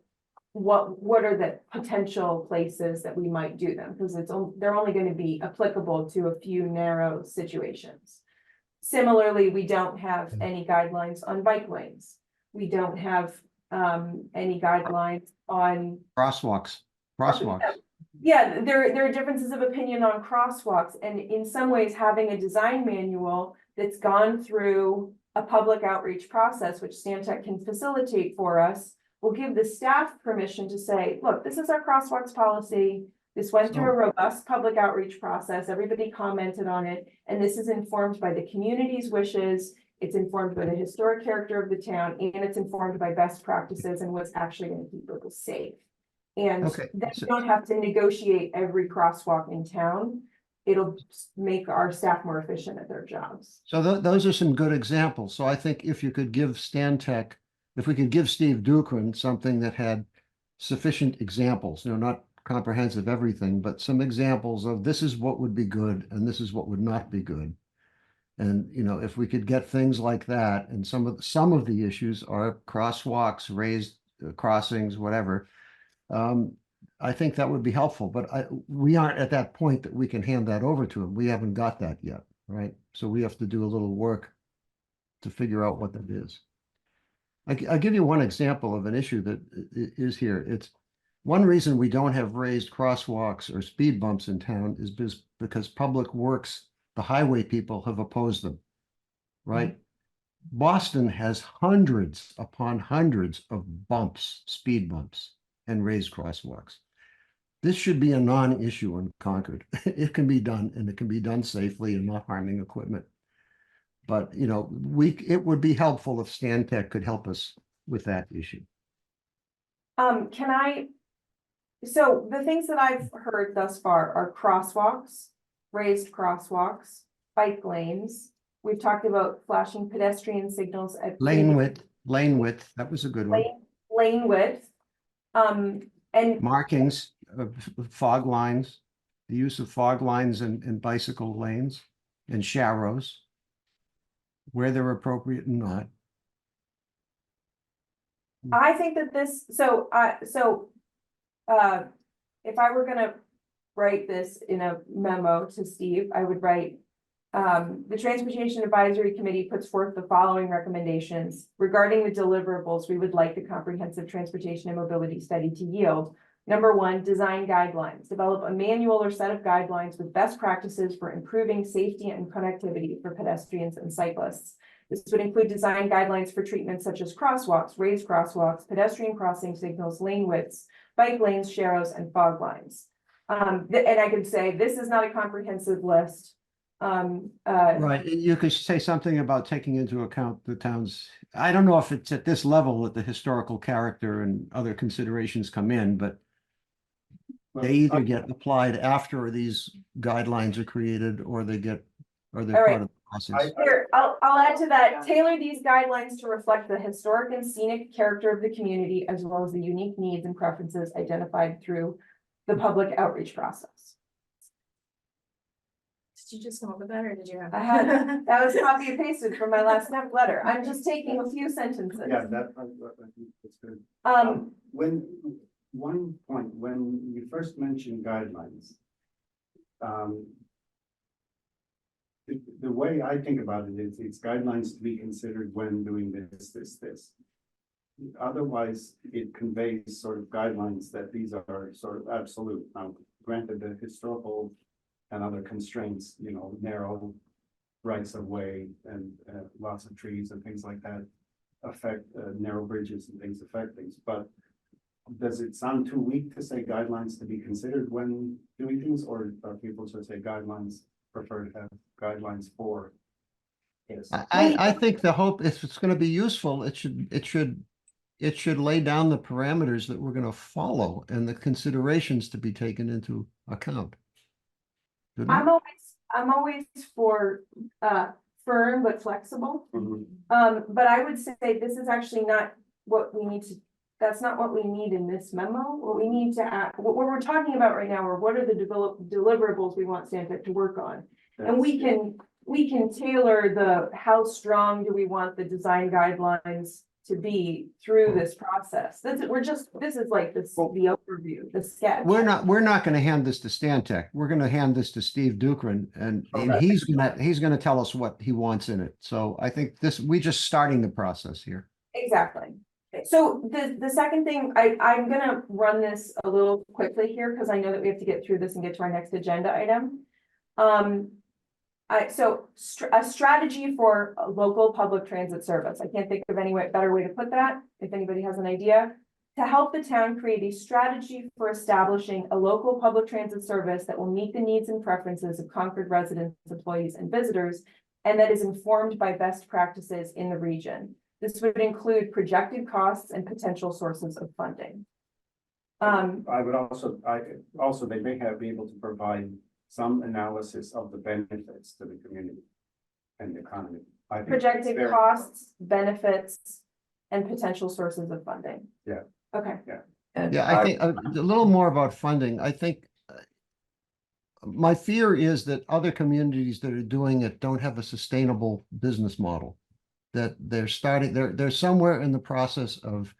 what are the potential places that we might do them? Because they're only going to be applicable to a few narrow situations. Similarly, we don't have any guidelines on bike lanes. We don't have any guidelines on Crosswalks. Yeah, there are differences of opinion on crosswalks, and in some ways, having a design manual that's gone through a public outreach process, which Stantec can facilitate for us, will give the staff permission to say, look, this is our crosswalks policy. This went through a robust public outreach process. Everybody commented on it, and this is informed by the community's wishes. It's informed by the historic character of the town, and it's informed by best practices and what's actually gonna keep people safe. And Okay, then so- you don't have to negotiate every crosswalk in town. It'll make our staff more efficient at their jobs. So those are some good examples. So I think if you could give Stantec, if we could give Steve Dukran something that had sufficient examples, not comprehensive everything, but some examples of this is what would be good and this is what would not be good. And, if we could get things like that, and some of the issues are crosswalks, raised crossings, whatever. I think that would be helpful, but we aren't at that point that we can hand that over to him. We haven't got that yet, right? So we have to do a little work to figure out what that is. I'll give you one example of an issue that is here. It's one reason we don't have raised crosswalks or speed bumps in town is because Public Works, the highway people, have opposed them, right? Boston has hundreds upon hundreds of bumps, speed bumps, and raised crosswalks. This should be a non-issue in Concord. It can be done, and it can be done safely and not harming equipment. But, it would be helpful if Stantec could help us with that issue. So the things that I've heard thus far are crosswalks, raised crosswalks, bike lanes. We've talked about flashing pedestrian signals at Lane width, that was a good one. lane width. And Markings of fog lines, the use of fog lines and bicycle lanes and sharrows where they're appropriate and not. I think that if I were gonna write this in a memo to Steve, I would write, the Transportation Advisory Committee puts forth the following recommendations. Regarding the deliverables, we would like the comprehensive transportation and mobility study to yield. Number one, design guidelines. Develop a manual or set of guidelines with best practices for improving safety and connectivity for pedestrians and cyclists. This would include design guidelines for treatments such as crosswalks, raised crosswalks, pedestrian crossing signals, lane widths, bike lanes, sharrows, and fog lines. And I could say, this is not a comprehensive list. Right, you could say something about taking into account the town's, I don't know if it's at this level that the historical character and other considerations come in, but they either get applied after these guidelines are created or they're All part right. of the process. Here, I'll add to that, tailor these guidelines to reflect the historic and scenic character of the community, as well as the unique needs and preferences identified through the public outreach process. Did you just come up with that, or did you have? I had, that was copy and pasted from my last letter. I'm just taking a few sentences. Yeah, I think that's good. When, one point, when you first mentioned guidelines, the way I think about it is it's guidelines to be considered when doing this. Otherwise, it conveys sort of guidelines that these are sort of absolute. Now, granted, the historical and other constraints, narrow rights of way and lots of trees and things like that affect narrow bridges and things affect things. But does it sound too weak to say guidelines to be considered when doing things, or are people to say guidelines prefer to have guidelines for? Yes. I think the hope, if it's going to be useful, it should lay down the parameters that we're going to follow and the considerations to be taken into account. I'm always for firm but flexible. Mhm. But I would say this is actually not what we need to, that's not what we need in this memo. What we need to add, what we're talking about right now are what are the deliverables we want Stantec to work on. And we can tailor the, how strong do we want the design guidelines to be through this process. This is like the overview, the sketch. We're not going to hand this to Stantec. We're going to hand this to Steve Dukran, and Okay. he's going to tell us what he wants in it. So I think we're just starting the process here. Exactly. So the second thing, I'm gonna run this a little quickly here because I know that we have to get through this and get to our next agenda item. A strategy for a local public transit service. I can't think of any better way to put that, if anybody has an idea. To help the town create a strategy for establishing a local public transit service that will meet the needs and preferences of Concord residents, employees, and visitors, and that is informed by best practices in the region. This would include projected costs and potential sources of funding. I would also, they may be able to provide some analysis of the benefits to the community and the economy. I think that's Projected very- costs, benefits, and potential sources of funding. Yeah. Okay, And Yeah, I think a little more about funding. I think my fear is that other communities that are doing it don't have a sustainable business model. That they're somewhere in the process of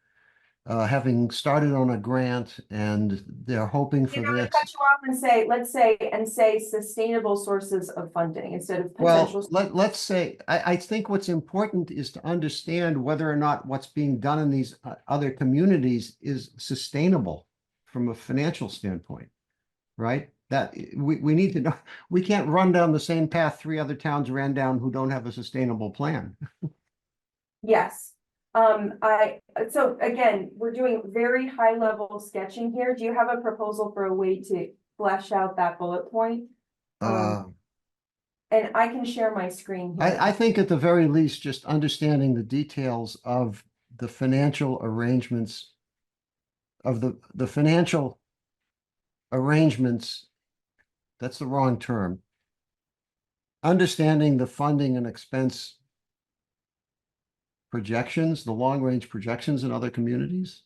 having started on a grant and they're hoping for I'm gonna this. cut you off and say, let's say sustainable sources of funding instead of Well, potential. let's say, I think what's important is to understand whether or not what's being done in these other communities is sustainable from a financial standpoint, right? That we need to know, we can't run down the same path 3 other towns ran down who don't have a sustainable plan. Yes. So again, we're doing very high level sketching here. Do you have a proposal for a way to flesh out that bullet point? Uh, And I can share my screen here. I think at the very least, just understanding the details of the financial arrangements of the financial arrangements, that's the wrong term. Understanding the funding and expense projections, the long-range projections in other communities.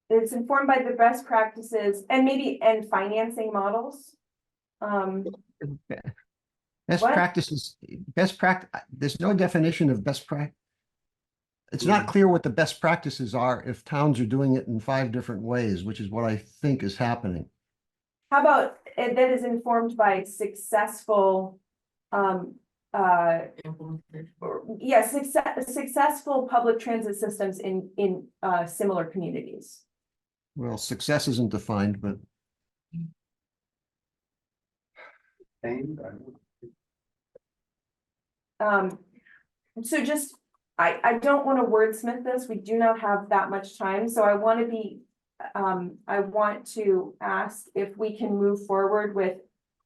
It's informed by the best practices and financing models. Best What? practices, there's no definition of best practice. It's not clear what the best practices are if towns are doing it in 5 different ways, which is what I think is happening. How about that is informed by successful, Implementation. yes, successful public transit systems in similar communities. Well, success isn't defined, but And, I don't know. So just, I don't want to wordsmith this, we do not have that much time, so I want to be, I want to ask if we can move forward with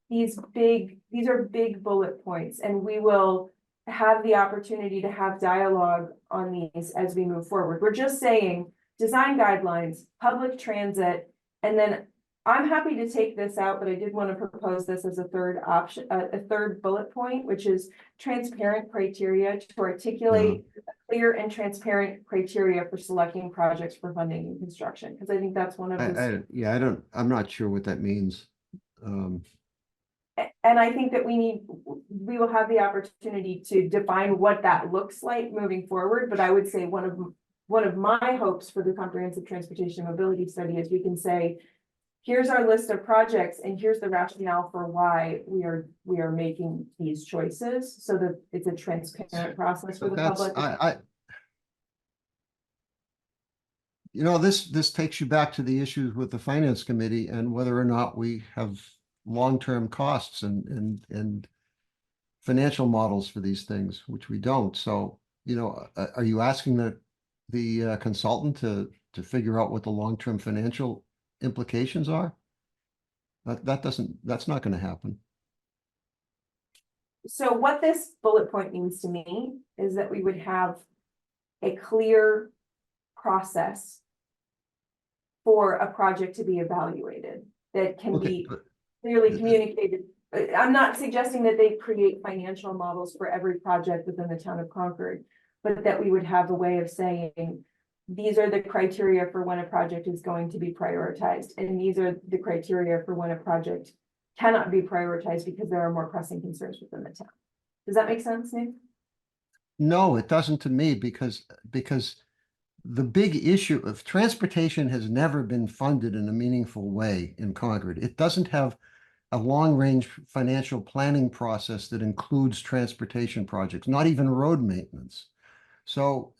these are big bullet points, and we will have the opportunity to have dialogue on these as we move forward. We're just saying, design guidelines, public transit, and then I'm happy to take this out, but I did want to propose this as a third option, a third bullet point, which is transparent criteria to articulate clear and transparent criteria for selecting projects for funding and construction, because I think that's one of the. yeah, I'm not sure what that means. And I think that we will have the opportunity to define what that looks like moving forward, but I would say one of my hopes for the comprehensive transportation mobility study is we can say, here's our list of projects and here's the rationale for why we are making these choices, so that it's a transparent process for So the that's, public. you know, this takes you back to the issues with the finance committee and whether or not we have long-term costs and financial models for these things, which we don't. So, you know, are you asking the consultant to figure out what the long-term financial implications are? That's not going to happen. So what this bullet point means to me is that we would have a clear process for a project to be evaluated that can Okay, be but clearly communicated. I'm not suggesting that they create financial models for every project within the town of Concord, but that we would have a way of saying, these are the criteria for when a project is going to be prioritized, and these are the criteria for when a project cannot be prioritized because there are more pressing concerns within the town. Does that make sense, Nick? no, it doesn't to me because the big issue of transportation has never been funded in a meaningful way in Concord. It doesn't have a long-range financial planning process that includes transportation projects, not even road maintenance. So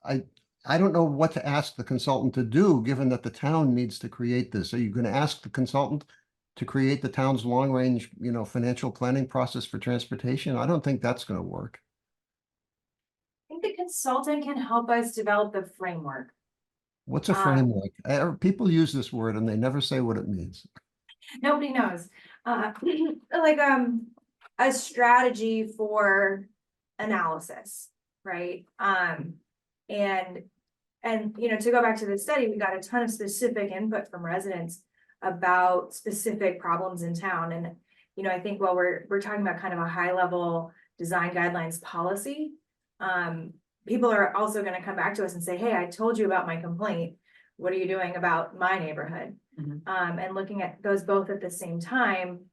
I don't know what to ask the consultant to do, given that the town needs to create this. Are you going to ask the consultant to create the town's long-range, you know, financial planning process for transportation? I don't think that's going to work. I think the consultant can help us develop the framework. What's a framework? People use this word and they never say what it means. Nobody knows. like, a strategy for analysis, right? And, you know, to go back to the study, we got a ton of specific input from residents about specific problems in town. And, you know, I think while we're talking about kind of a high level design guidelines policy, people are also gonna come back to us and say, hey, I told you about my complaint. What are you doing about my neighborhood? Mhm. And looking at those both at the same time,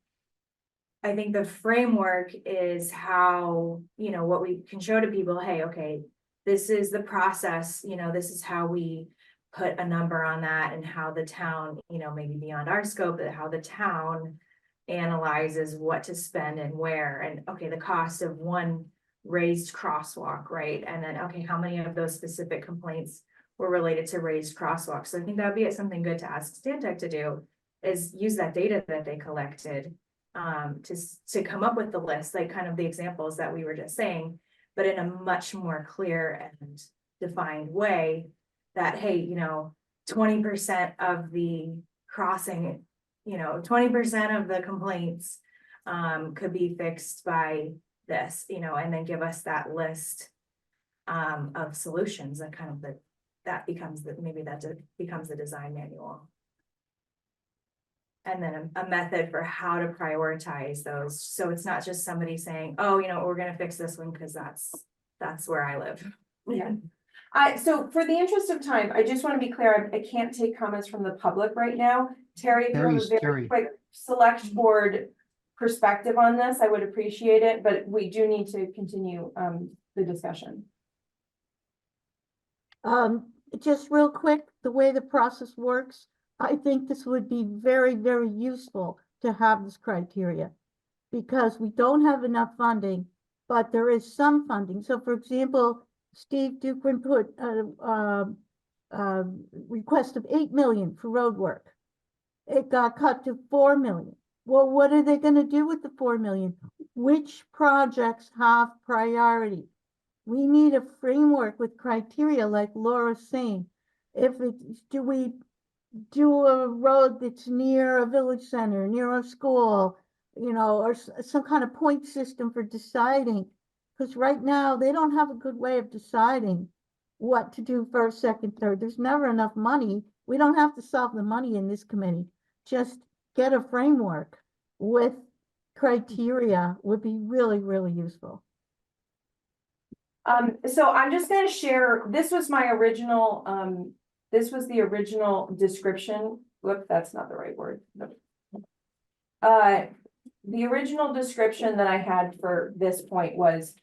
I think the framework is how, you know, what we can show to people, hey, okay, this is the process, you know, this is how we put a number on that and how the town, you know, maybe beyond our scope, but how the town analyzes what to spend and where, and okay, the cost of one raised crosswalk, right? And then, okay, how many of those specific complaints were related to raised crosswalks? So I think that would be something good to ask Stantec to do, is use that data that they collected to come up with the list, like kind of the examples that we were just saying, but in a much more clear and defined way that, hey, you know, 20% of the crossing, you know, 20% of the complaints could be fixed by this, you know, and then give us that list of solutions, that kind of that becomes the design manual. And then a method for how to prioritize those. So it's not just somebody saying, oh, you know, we're gonna fix this one because that's where I live. Yeah. So for the interest of time, I just want to be clear, I can't take comments from the public right now. Terry, if you have a very Terry. quick select board perspective on this, I would appreciate it, but we do need to continue the discussion. Just real quick, the way the process works, I think this would be very, very useful to have this criteria. Because we don't have enough funding, but there is some funding. So for example, Steve Dukran put a request of 8 million for road work. It got cut to 4 million. Well, what are they gonna do with the 4 million? Which projects have priority? We need a framework with criteria like Laura's saying. If it's, do we do a road that's near a village center, near a school, you know, or some kind of point system for deciding? Because right now they don't have a good way of deciding what to do first, second, third. There's never enough money. We don't have to solve the money in this committee. Just get a framework with criteria would be really, really useful. So I'm just gonna share, this was my original, this was the original description. Whoop, that's not the right word. Nope. The original description that I had for this point was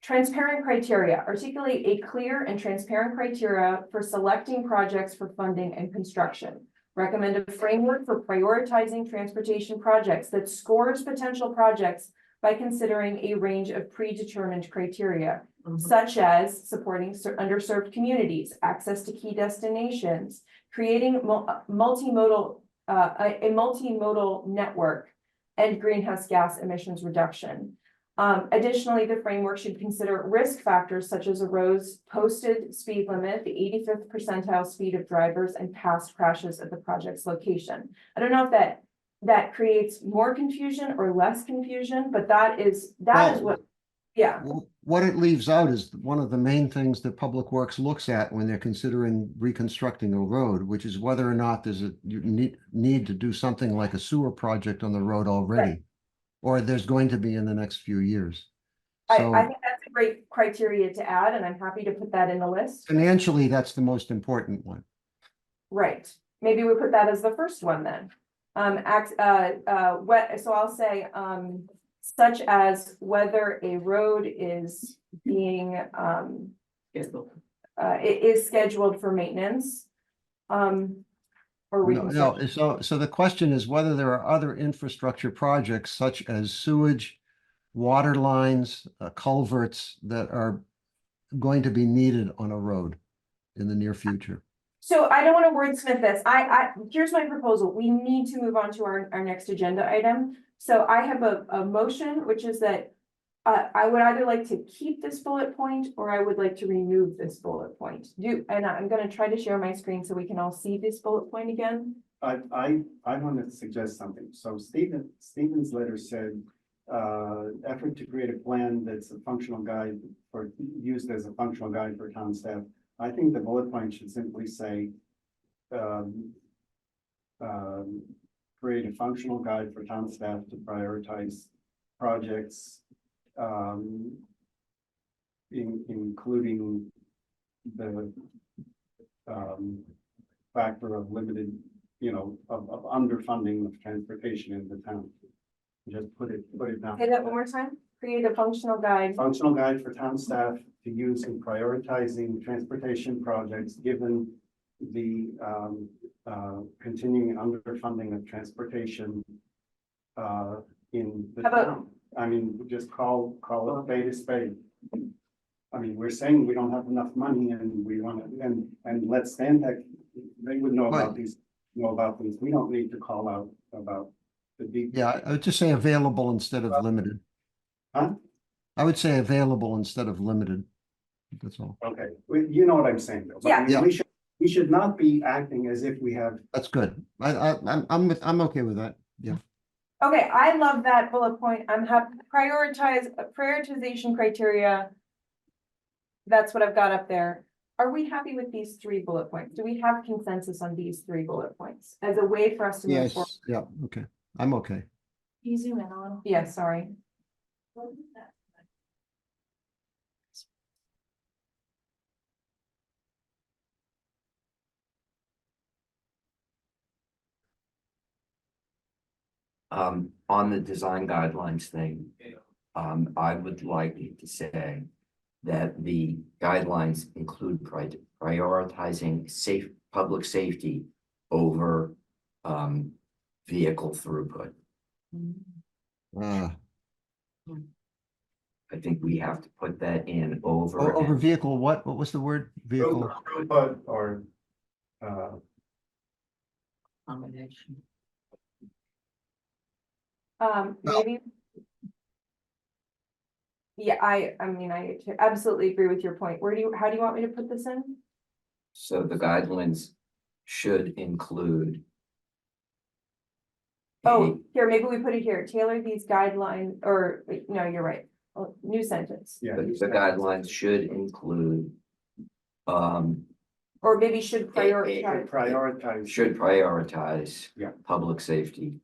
transparent criteria, articulate a clear and transparent criteria for selecting projects for funding and construction. Recommend a framework for prioritizing transportation projects that scores potential projects by considering a range of predetermined criteria, such as supporting underserved communities, access to key destinations, creating multimodal, a multimodal network, and greenhouse gas emissions reduction. Additionally, the framework should consider risk factors such as a road's posted speed limit, the 85th percentile speed of drivers, and past crashes at the project's location. I don't know if that creates more confusion or less confusion, but that is what, yeah. What it leaves out is one of the main things that Public Works looks at when they're considering reconstructing a road, which is whether or not you need to do something like a sewer project on the road already, Right. or there's going to be in the next few years. I So think that's a great criteria to add, and I'm happy to put that in the list. financially, that's the most important one. Right, maybe we put that as the first one then. So I'll say, such as whether a road is being, Schedule. it is scheduled for maintenance. Or No, reconstruction. so the question is whether there are other infrastructure projects such as sewage, water lines, culverts that are going to be needed on a road in the near future. So I don't want to wordsmith this. Here's my proposal. We need to move on to our next agenda item. So I have a motion, which is that I would either like to keep this bullet point or I would like to remove this bullet point. And I'm going to try to share my screen so we can all see this bullet point again. I want to suggest something. So Stephen's letter said, effort to create a plan that's a functional guide for, used as a functional guide for town staff. I think the bullet point should simply say, create a functional guide for town staff to prioritize projects, including the factor of limited, of underfunding of transportation in the town. Just put it down. Say that one more time. Create a functional guide. Functional guide for town staff to use in prioritizing transportation projects, given the continuing underfunding of transportation in the How about- town. I mean, just call it spade a spade. I mean, we're saying we don't have enough money and we want to, and let Stantec, they would know about these, We don't need to call out about the deep. Yeah, I would just say available instead of limited. Huh? I would say available instead of limited. That's all. Okay, you know what I'm saying though. But I mean, Yeah. We should not be acting as if we have. That's good. I'm okay with that. Yeah. Okay, I love that bullet point. I'm happy, prioritization criteria. That's what I've got up there. Are we happy with these 3 bullet points? Do we have consensus on these 3 bullet points as a way for us to move forward? Yes, yeah, okay. I'm okay. Can you zoom in a little? Yeah, sorry. On the design guidelines thing, I would like to say that the guidelines include prioritizing public safety over, vehicle throughput. Uh, I think we have to put that in over. over vehicle, what was the word? Vehicle, Throughput or, Combination. Maybe. Yeah, I mean, I absolutely agree with your point. How do you want me to put this in? So the guidelines should include. Oh, here, maybe we put it here. Tailor these guidelines, or, wait, no, you're right. Oh, new sentence. yeah. The guidelines should include. Or maybe should Should prioritize. Should prioritize. Yeah. Public safety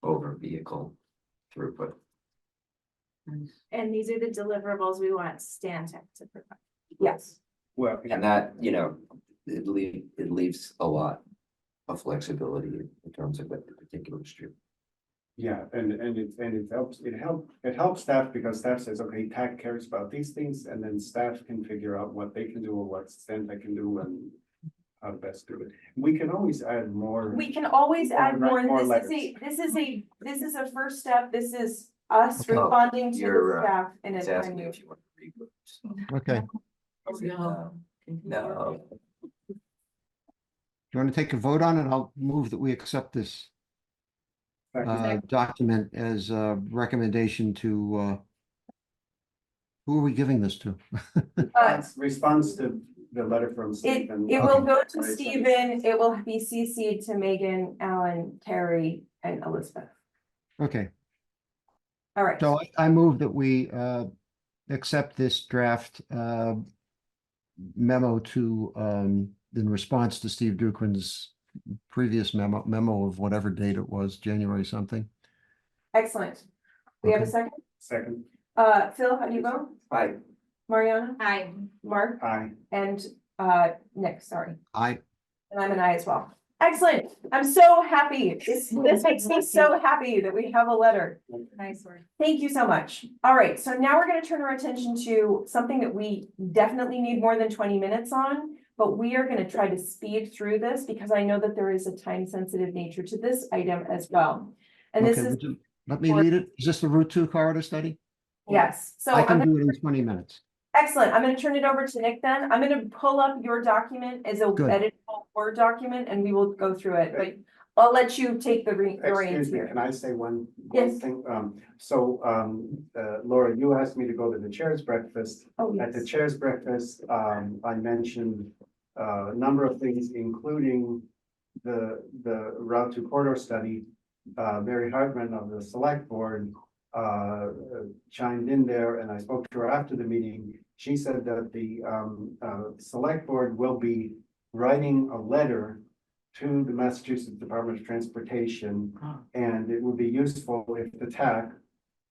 over vehicle throughput. And these are the deliverables we want Stantec to provide. Yes. Well, And that, it leaves a lot of flexibility in terms of what the particular street. yeah, and it helps staff because staff says, okay, TAC cares about these things, and then staff can figure out what they can do or what Stantec can do and how to best do it. We can always add more. We can always add more. More This is a first step. This is us Okay. responding to the You're, staff in a It's asking timely. if you want to read groups. okay. No. Do you want to take a vote on it? I'll move that we accept this document as a recommendation to who are we giving this to? Response to the letter from It Stephen. will go to Okay. Stephen. It will be CC'd to Megan, Alan, Terry, and Elizabeth. Okay, All right. so I move that we accept this draft memo to in response to Steve Duquin's previous memo of whatever date it was, January something. Excellent. We have a Okay. second. Second, Phil, how do you vote? Aye. Mariana, Hi. Mark, aye. and Nick, sorry. I And I'm an I as well. Excellent. I'm so happy. This makes me so happy that we have a letter. Nice work. Thank you so much. All right, so now we're gonna turn our attention to something that we definitely need more than 20 minutes on, but we are gonna try to speed through this because I know that there is a time-sensitive nature to this item as well. And this okay, is, would you let me lead it. Is this the Route 2 corridor study? yes, so I I'm can gonna, do it in 20 minutes. excellent. I'm gonna turn it over to Nick then. I'm gonna pull up your document as a Good. editable Word document and we will go through it, but I'll let you take the reins Excuse me, here. can I say one Yes. thing? Laura, you asked me to go to the chair's breakfast. Oh, At the yes. chair's breakfast, I mentioned a number of things, including the Route to Corridor study, Mary Hartman of the Select Board chimed in there, and I spoke to her after the meeting. She said that the Select Board will be writing a letter to the Massachusetts Department of Transportation, and it would be useful if the TAC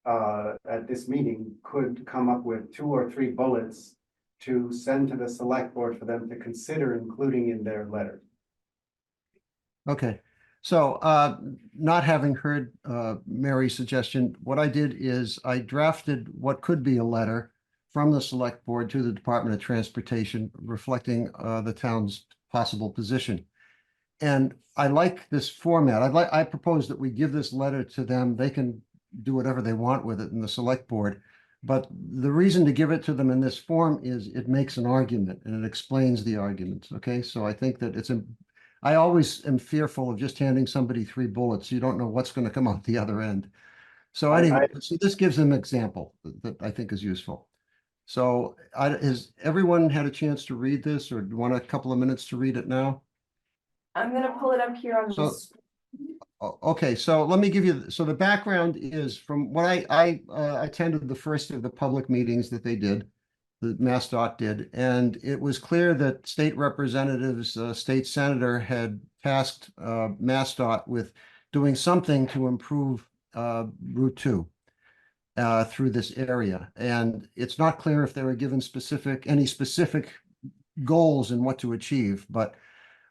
at this meeting could come up with 2 or 3 bullets to send to the Select Board for them to consider including in their letter. Okay, so not having heard Mary's suggestion, what I did is I drafted what could be a letter from the Select Board to the Department of Transportation reflecting the town's possible position. And I like this format. I propose that we give this letter to them. They can do whatever they want with it in the Select Board. But the reason to give it to them in this form is it makes an argument and it explains the arguments. Okay, so I think that I always am fearful of just handing somebody 3 bullets. You don't know what's going to come out the other end. So anyway, so this gives them an example that I think is useful. So has everyone had a chance to read this, or do you want a couple of minutes to read it now? I'm gonna pull it up here on So- this. Okay, so let me give you, so the background is from what I attended the first of the public meetings that they did, the MassDOT did, and it was clear that state representatives, state senator had tasked MassDOT with doing something to improve Route 2 through this area. And it's not clear if they were given any specific goals and what to achieve, but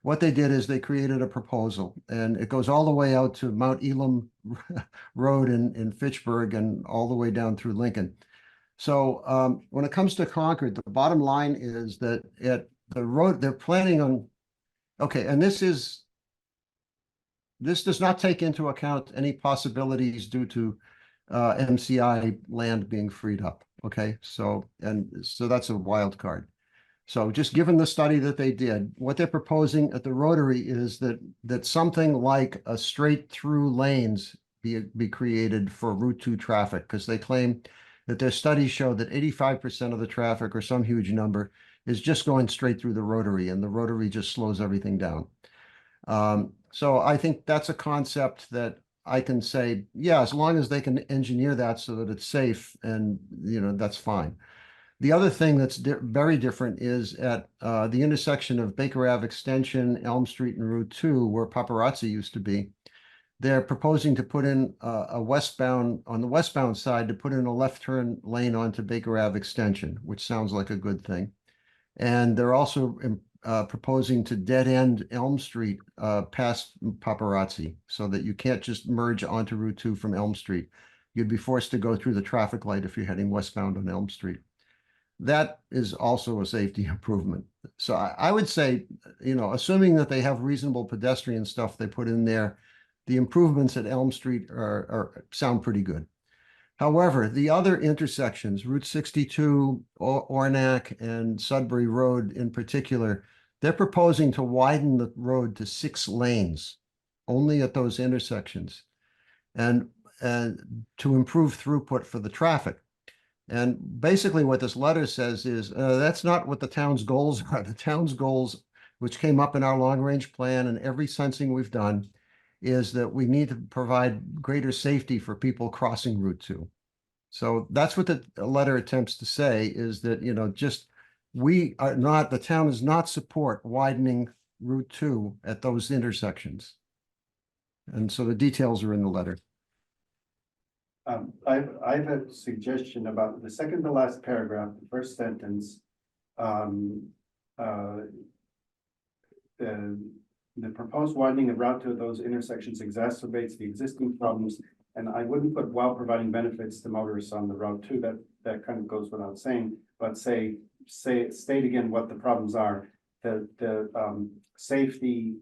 what they did is they created a proposal, and it goes all the way out to Mount Elam Road in Fitchburg and all the way down through Lincoln. So when it comes to Concord, the bottom line is that at the road, they're planning on, okay, and this does not take into account any possibilities due to MCI land being freed up. Okay, so that's a wild card. So just given the study that they did, what they're proposing at the Rotary is that something like a straight through lanes be created for Route 2 traffic, because they claim that their studies show that 85% of the traffic, or some huge number, is just going straight through the Rotary, and the Rotary just slows everything down. So I think that's a concept that I can say, yeah, as long as they can engineer that so that it's safe, and that's fine. The other thing that's very different is at the intersection of Baker Ave Extension, Elm Street, and Route 2, where Paparazzi used to be. They're proposing to put in on the westbound side, to put in a left turn lane onto Baker Ave Extension, which sounds like a good thing. And they're also proposing to dead end Elm Street past Paparazzi, so that you can't just merge onto Route 2 from Elm Street. You'd be forced to go through the traffic light if you're heading westbound on Elm Street. That is also a safety improvement. So I would say, assuming that they have reasonable pedestrian stuff they put in there, the improvements at Elm Street sound pretty good. However, the other intersections, Route 62, Ornac, and Sudbury Road in particular, they're proposing to widen the road to 6 lanes only at those intersections, and to improve throughput for the traffic. And basically what this letter says is that's not what the town's goals are. The town's goals, which came up in our long-range plan and every sensing we've done, is that we need to provide greater safety for people crossing Route 2. So that's what the letter attempts to say, is that, the town does not support widening Route 2 at those intersections. And so the details are in the letter. I have a suggestion about the second to last paragraph, the first sentence. The proposed widening of Route 2 at those intersections exacerbates the existing problems, and I wouldn't put while providing benefits to motorists on the Route 2. That kind of goes without saying, but state again what the problems are. The safety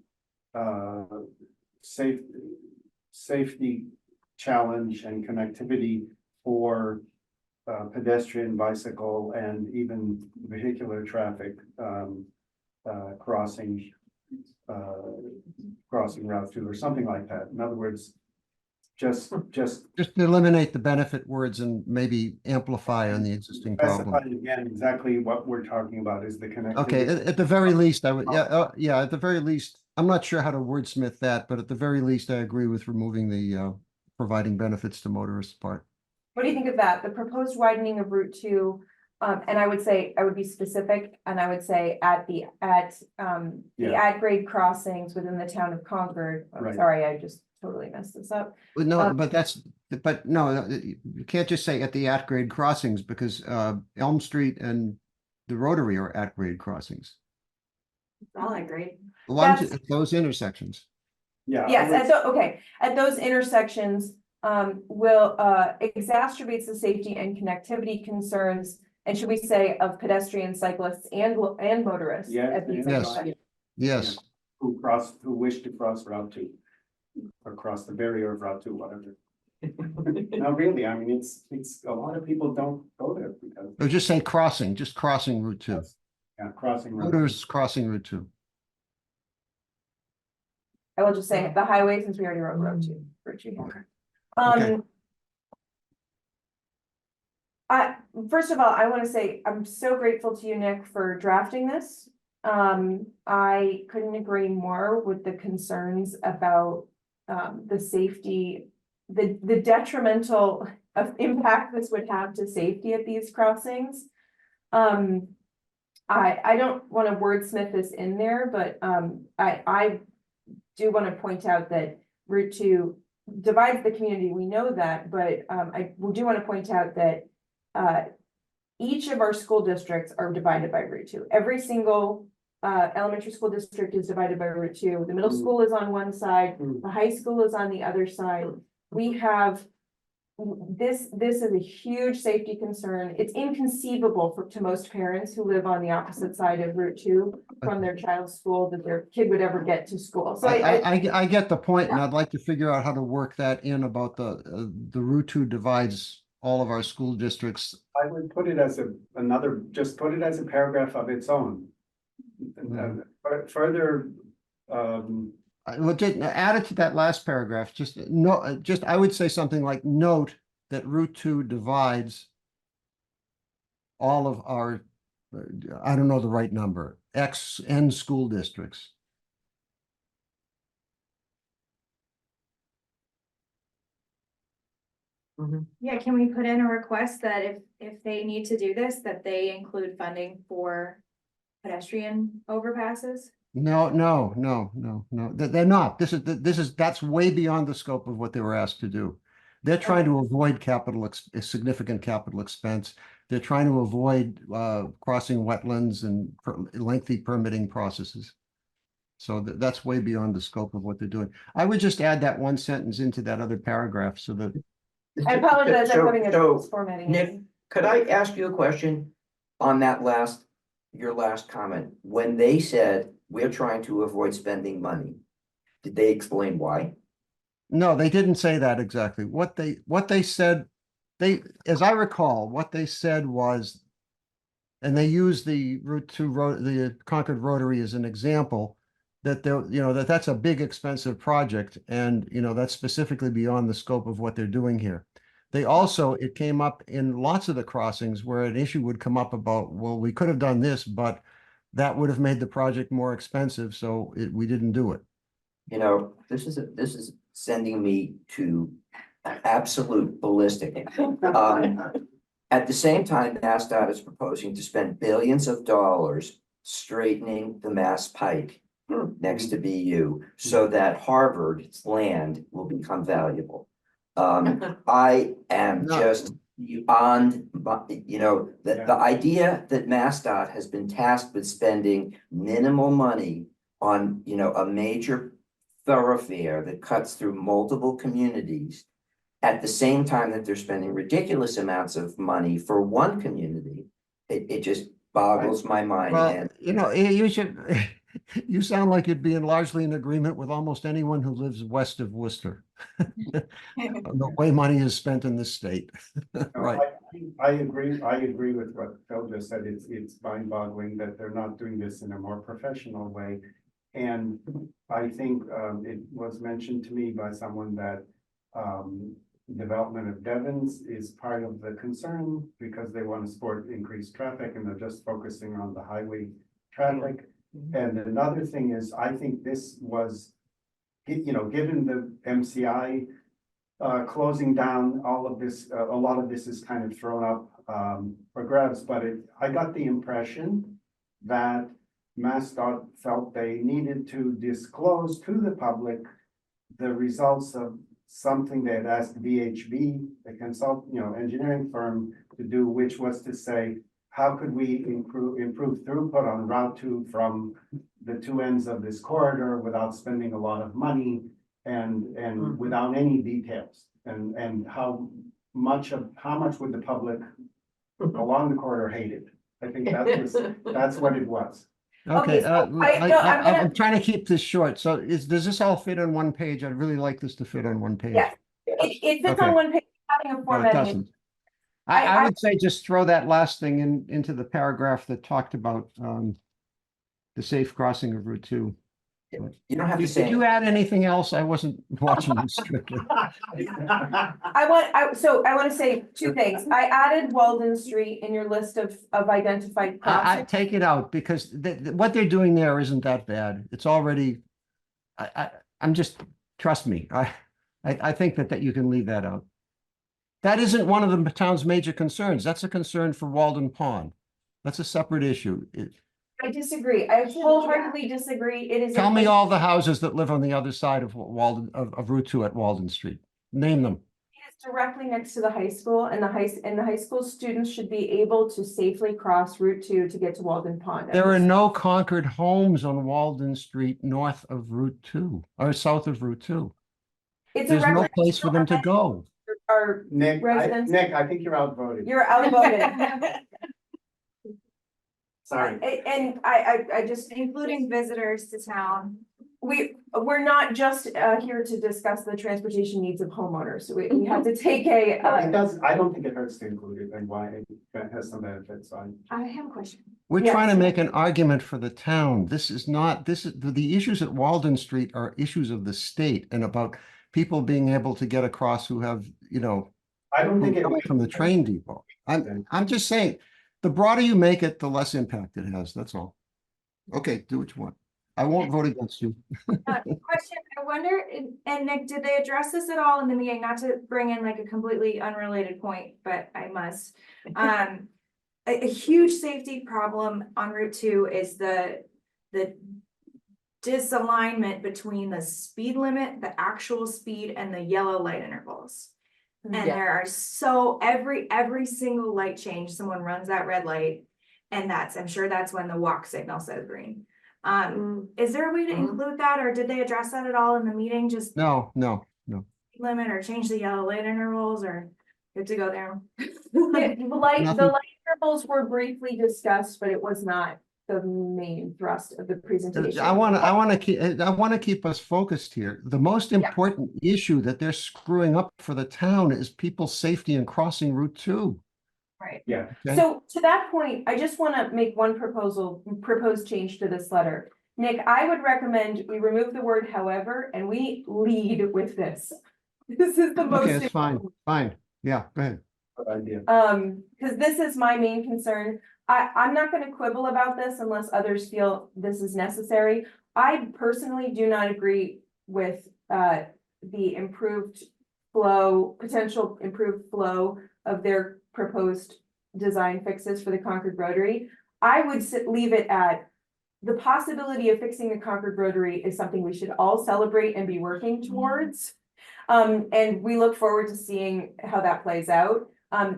challenge and connectivity for pedestrian, bicycle, and even vehicular traffic crossing Route 2 or something like that. In other words, just eliminate the benefit words and maybe amplify on the existing specify problem. again exactly what we're talking about is the connectivity. Okay, at the very least, I would, at the very least, I'm not sure how to wordsmith that, but at the very least, I agree with removing the providing benefits to motorists part. What do you think of that? The proposed widening of Route 2, and I would say, I would be specific, and I would say the Yeah. at-grade crossings within the town of Concord. I'm Right. sorry, I just totally messed this up. But no, Um, but no, you can't just say at the at-grade crossings because Elm Street and the Rotary are at-grade crossings. All agree. The ones That's- at those intersections. Yeah. I Yes, would- at those intersections, will, exacerbates the safety and connectivity concerns. And should we say of pedestrians, cyclists and motorists? Yes, at these yes. intersections? Yes, who wish to cross Route 2. Or cross the barrier of Route 2, whatever. No, really, I mean, it's, a lot of people don't go there because. or just say crossing, just crossing Route 2. Yeah, crossing. Route 2. Motorists crossing Route 2. I will just say the highway, since we already wrote Route 2. Route 2 here. Okay. First of all, I want to say I'm so grateful to you, Nick, for drafting this. I couldn't agree more with the concerns about the safety, the detrimental impact this would have to safety at these crossings. I don't want to wordsmith this in there, but I do want to point out that Route 2 divides the community. We know that, but I do want to point out that each of our school districts are divided by Route 2. Every single elementary school district is divided by Route 2. The middle school is on one side, the high school is on the other side. We have this is a huge safety concern. It's inconceivable to most parents who live on the opposite side of Route 2 from their child's school that their kid would ever get to school. So I get the point, and I'd like to figure out how to work that in about the Route 2 divides all of our school districts. I would put it as just put it as a paragraph of its own. Further, Well, just add it to that last paragraph. I would say something like note that Route 2 divides all of our, I don't know the right number, N school districts. Yeah, can we put in a request that if they need to do this, that they include funding for pedestrian overpasses? No. They're not. That's way beyond the scope of what they were asked to do. They're trying to avoid significant capital expense. They're trying to avoid crossing wetlands and lengthy permitting processes. So that's way beyond the scope of what they're doing. I would just add that one sentence into that other paragraph so that. I apologize, I'm having So, a formatting. Nick, could I ask you a question on that your last comment? When they said we're trying to avoid spending money, did they explain why? No, they didn't say that exactly. What they said, as I recall, what they said was, and they used the the Concord Rotary as an example, that that's a big expensive project, and that's specifically beyond the scope of what they're doing here. They also, it came up in lots of the crossings where an issue would come up about, well, we could have done this, but that would have made the project more expensive, so we didn't do it. This is sending me to absolute ballistic. At the same time, MassDOT is proposing to spend billions of dollars straightening the Mass Pike next to BU so that Harvard's land will become valuable. I am just beyond, the idea that MassDOT has been tasked with spending minimal money on, a major thoroughfare that cuts through multiple communities at the same time that they're spending ridiculous amounts of money for one community, it just boggles my mind. Well, you should, you sound like you'd be largely in agreement with almost anyone who lives west of Worcester. The way money is spent in this state. Right. I agree with what Phil just said. It's mind-boggling that they're not doing this in a more professional way. And I think it was mentioned to me by someone that development of Devons is part of the concern because they want to support increased traffic and they're just focusing on the highway traffic. And another thing is, I think this was, given the MCI closing down, all of this, a lot of this is kind of thrown up for grabs, but I got the impression that MassDOT felt they needed to disclose to the public the results of something they had asked VHB, the engineering firm, to do, which was to say, how could we improve throughput on Route 2 from the two ends of this corridor without spending a lot of money and without any details? And how much would the public along the corridor hate it? I think that's what it was. Okay, so I'm gonna- I'm trying to keep this short. So does this all fit on one page? I'd really like this to fit on one page. Yes. It fits Okay. on one page, having a No, it formatting. doesn't. I- I would say just throw that last thing into the paragraph that talked about the safe crossing of Route 2. You don't have to Did say. you add anything else? I wasn't watching you strictly. I want to say two things. I added Walden Street in your list of identified I crossings. take it out because what they're doing there isn't that bad. It's already, I'm just, trust me, I think that you can leave that out. That isn't one of the town's major concerns. That's a concern for Walden Pond. That's a separate issue. I disagree. I wholeheartedly disagree. It is. Tell me all the houses that live on the other side of Walden, of Route 2 at Walden Street. Name them. It's directly next to the high school, and the high school students should be able to safely cross Route 2 to get to Walden Pond. There are no Concord homes on Walden Street north of Route 2 or south of Route 2. It's a There's no place for them to recreational go. Our Nick, residents. I think you're outvoted. You're outvoted. Sorry. And I just, Including visitors to town. we're not just here to discuss the transportation needs of homeowners. We have to take a. I don't think it hurts to include it and why it has some benefits on. I have a question. We're Yes. trying to make an argument for the town. This is not, the issues at Walden Street are issues of the state and about people being able to get across who have, I don't think it. coming from the train depot. I'm just saying, the broader you make it, the less impact it has. That's all. Okay, do what you want. I won't vote against you. Question, I wonder, and Nick, did they address this at all in the meeting? Not to bring in like a completely unrelated point, but I must. A huge safety problem on Route 2 is the disalignment between the speed limit, the actual speed, and the yellow light intervals. And Yeah. there are every single light change, someone runs that red light. And I'm sure that's when the walk signal says green. Is there a way to include that, or did they address that at all in the meeting? Just No. limit or change the yellow light intervals, or good to go there? The light Nothing. intervals were briefly discussed, but it was not the main thrust of the presentation. I want to keep us focused here. The most important issue that they're screwing up for the town is people's safety in crossing Route 2. Right. Yeah. Okay. So to that point, I just want to make one proposed change to this letter. Nick, I would recommend we remove the word however, and we lead with this. This is the most. Okay, it's fine. Yeah, go ahead. Good idea. Because this is my main concern. I'm not going to quibble about this unless others feel this is necessary. I personally do not agree with the potential improved flow of their proposed design fixes for the Concord Rotary. I would leave it at the possibility of fixing the Concord Rotary is something we should all celebrate and be working towards. And we look forward to seeing how that plays out.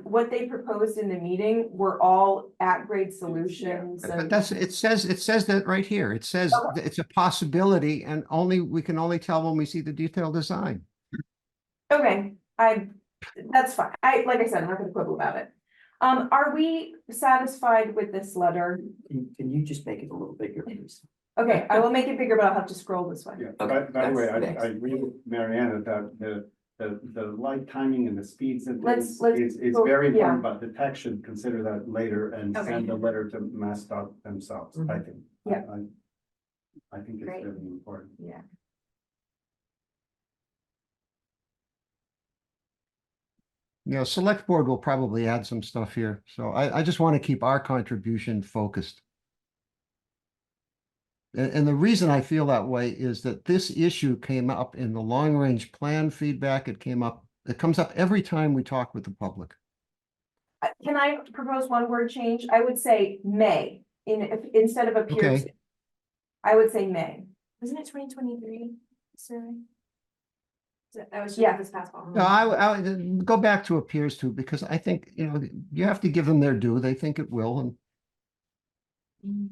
What they proposed in the meeting were all at-grade solutions. But it says that right here. It says that it's a possibility and we can only tell when we see the detailed design. Okay, that's fine. Like I said, I'm not gonna quibble about it. Are we satisfied with this letter? Can you just make it a little bigger, please? Okay, I will make it bigger, but I'll have to scroll this way. Yeah, Okay, by the way, that's I agree with Mariana that the light timing and the speeds and Let's things is go- very yeah. important, but the tech should consider that later and Okay. send a letter to MassDOT themselves, I think. Yeah. I think it's Great. really important. Yeah. Select board will probably add some stuff here. So I just want to keep our contribution focused. And the reason I feel that way is that this issue came up in the long-range plan feedback. It comes up every time we talk with the public. Can I propose one word change? I would say may, instead of appears. Okay. I would say may. Wasn't it 2023? Survey? That was just Yeah. this past fall. No, I would go back to appears to, because I think, you have to give them their due. They think it will, and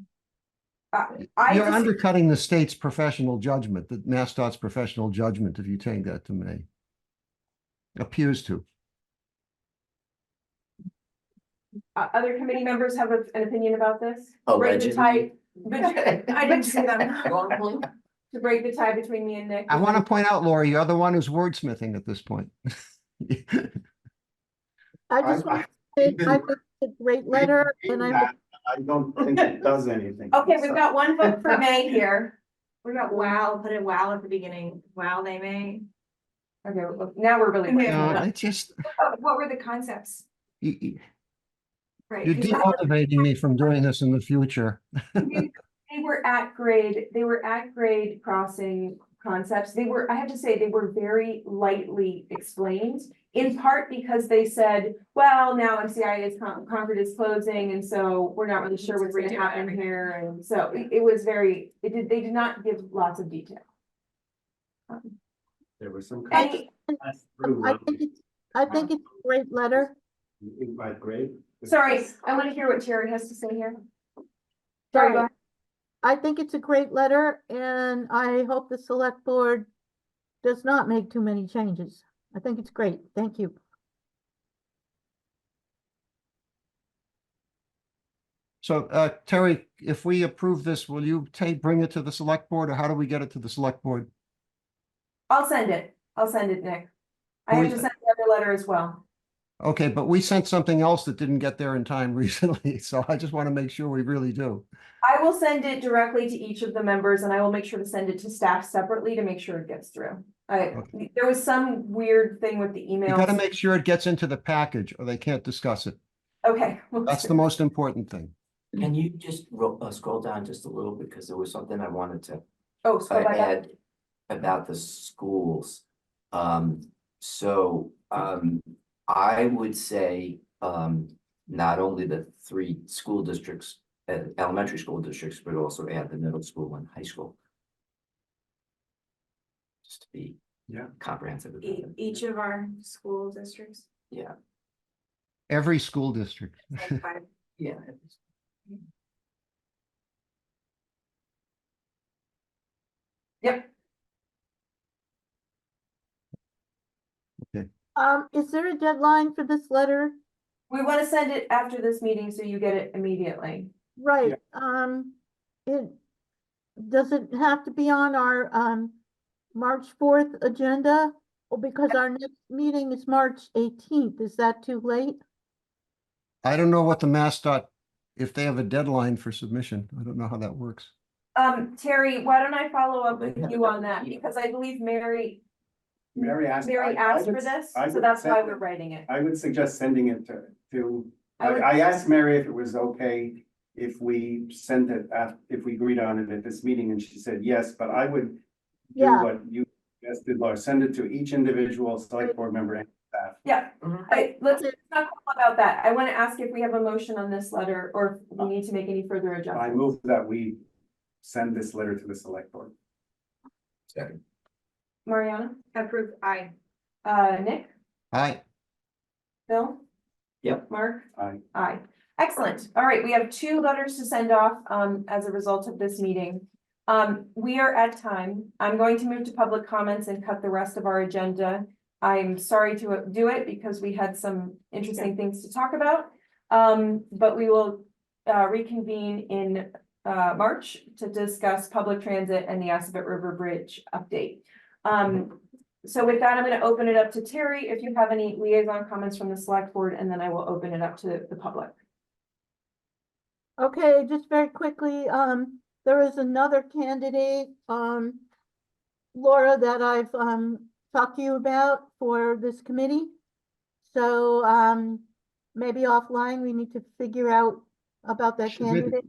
I you're just, undercutting the state's professional judgment, the MassDOT's professional judgment, if you take that to me. Appears to. other committee members have an opinion about this? Break the tie. I didn't see them. Wrongly. To break the tie between me and Nick. I want to point out, Lori, you're the one who's wordsmithing at this point. I just want to say, I think it's a great letter and I don't think it does anything. Okay, we've got one vote for May here. We got wow, put a wow at the beginning. Wow, they may. Okay, well, now we're really. Okay. No, I just, What were the concepts? Right. you're 'cause demotivating me from doing this in the future. They were at grade crossing concepts. I have to say, they were very lightly explained. In part because they said, well, now Concord is closing, and so we're not really sure what's gonna happen here, and so it was they did not give lots of detail. There was some. Any, I think it's a great letter. By grade. sorry, I wanna hear what Terry has to say here. Sorry, go ahead. I think it's a great letter and I hope the select board does not make too many changes. I think it's great. Thank you. So, Terry, if we approve this, will you bring it to the select board, or how do we get it to the select board? I'll send it, Nick. I have to send the other letter as well. Okay, but we sent something else that didn't get there in time recently, so I just want to make sure we really do. I will send it directly to each of the members, and I will make sure to send it to staff separately to make sure it gets through. There was some weird thing with the You got to emails. make sure it gets into the package, or they can't discuss it. Okay. That's the most important thing. Can you just scroll down just a little, because there was something I wanted to Oh, so by that, add about the schools. I would say, not only the 3 school districts, elementary school districts, but also add the middle school and high school. Just to be comprehensive. about it. Each of our school districts. Yeah, Every school district. Like 5. yeah. yep, Is there a deadline for this letter? we want to send it after this meeting, so you get it immediately. Right, does it have to be on our, March 4th agenda? Or because our next meeting is March 18th, is that too late? I don't know what the MassDOT, if they have a deadline for submission. I don't know how that works. Terry, why don't I follow up They with have you a on that, deadline. because I believe Mary asked I for would- this, I so would that's why send we're it- writing it. I would suggest sending it to, I would- I asked Mary if it was okay if we sent it if we agreed on it at this meeting, and she said yes, but I would do Yeah. what you suggested, Laura, send it to each individual select board member and staff. Yeah, Mhm. let's not talk about that. I want to ask if we have a motion on this letter, or if we need to make any further I adjustments. move that we send this letter to the select board. Second. Mariana, Approved. Aye. Nick, Aye. Bill? Yep. Mark? Aye. Aye. Excellent. All right, we have 2 letters to send off, as a result of this meeting. We are at time. I'm going to move to public comments and cut the rest of our agenda. I'm sorry to do it because we had some interesting things to talk about. But we will, reconvene in, March to discuss public transit and the Assabet River Bridge update. So with that, I'm going to open it up to Terry, if you have any liaison comments from the select board, and then I will open it up to the public. Okay, just very quickly, there is another candidate, Laura, that I've, talked to you about for this committee. So, maybe offline, we need to figure out about that Submitted. candidate.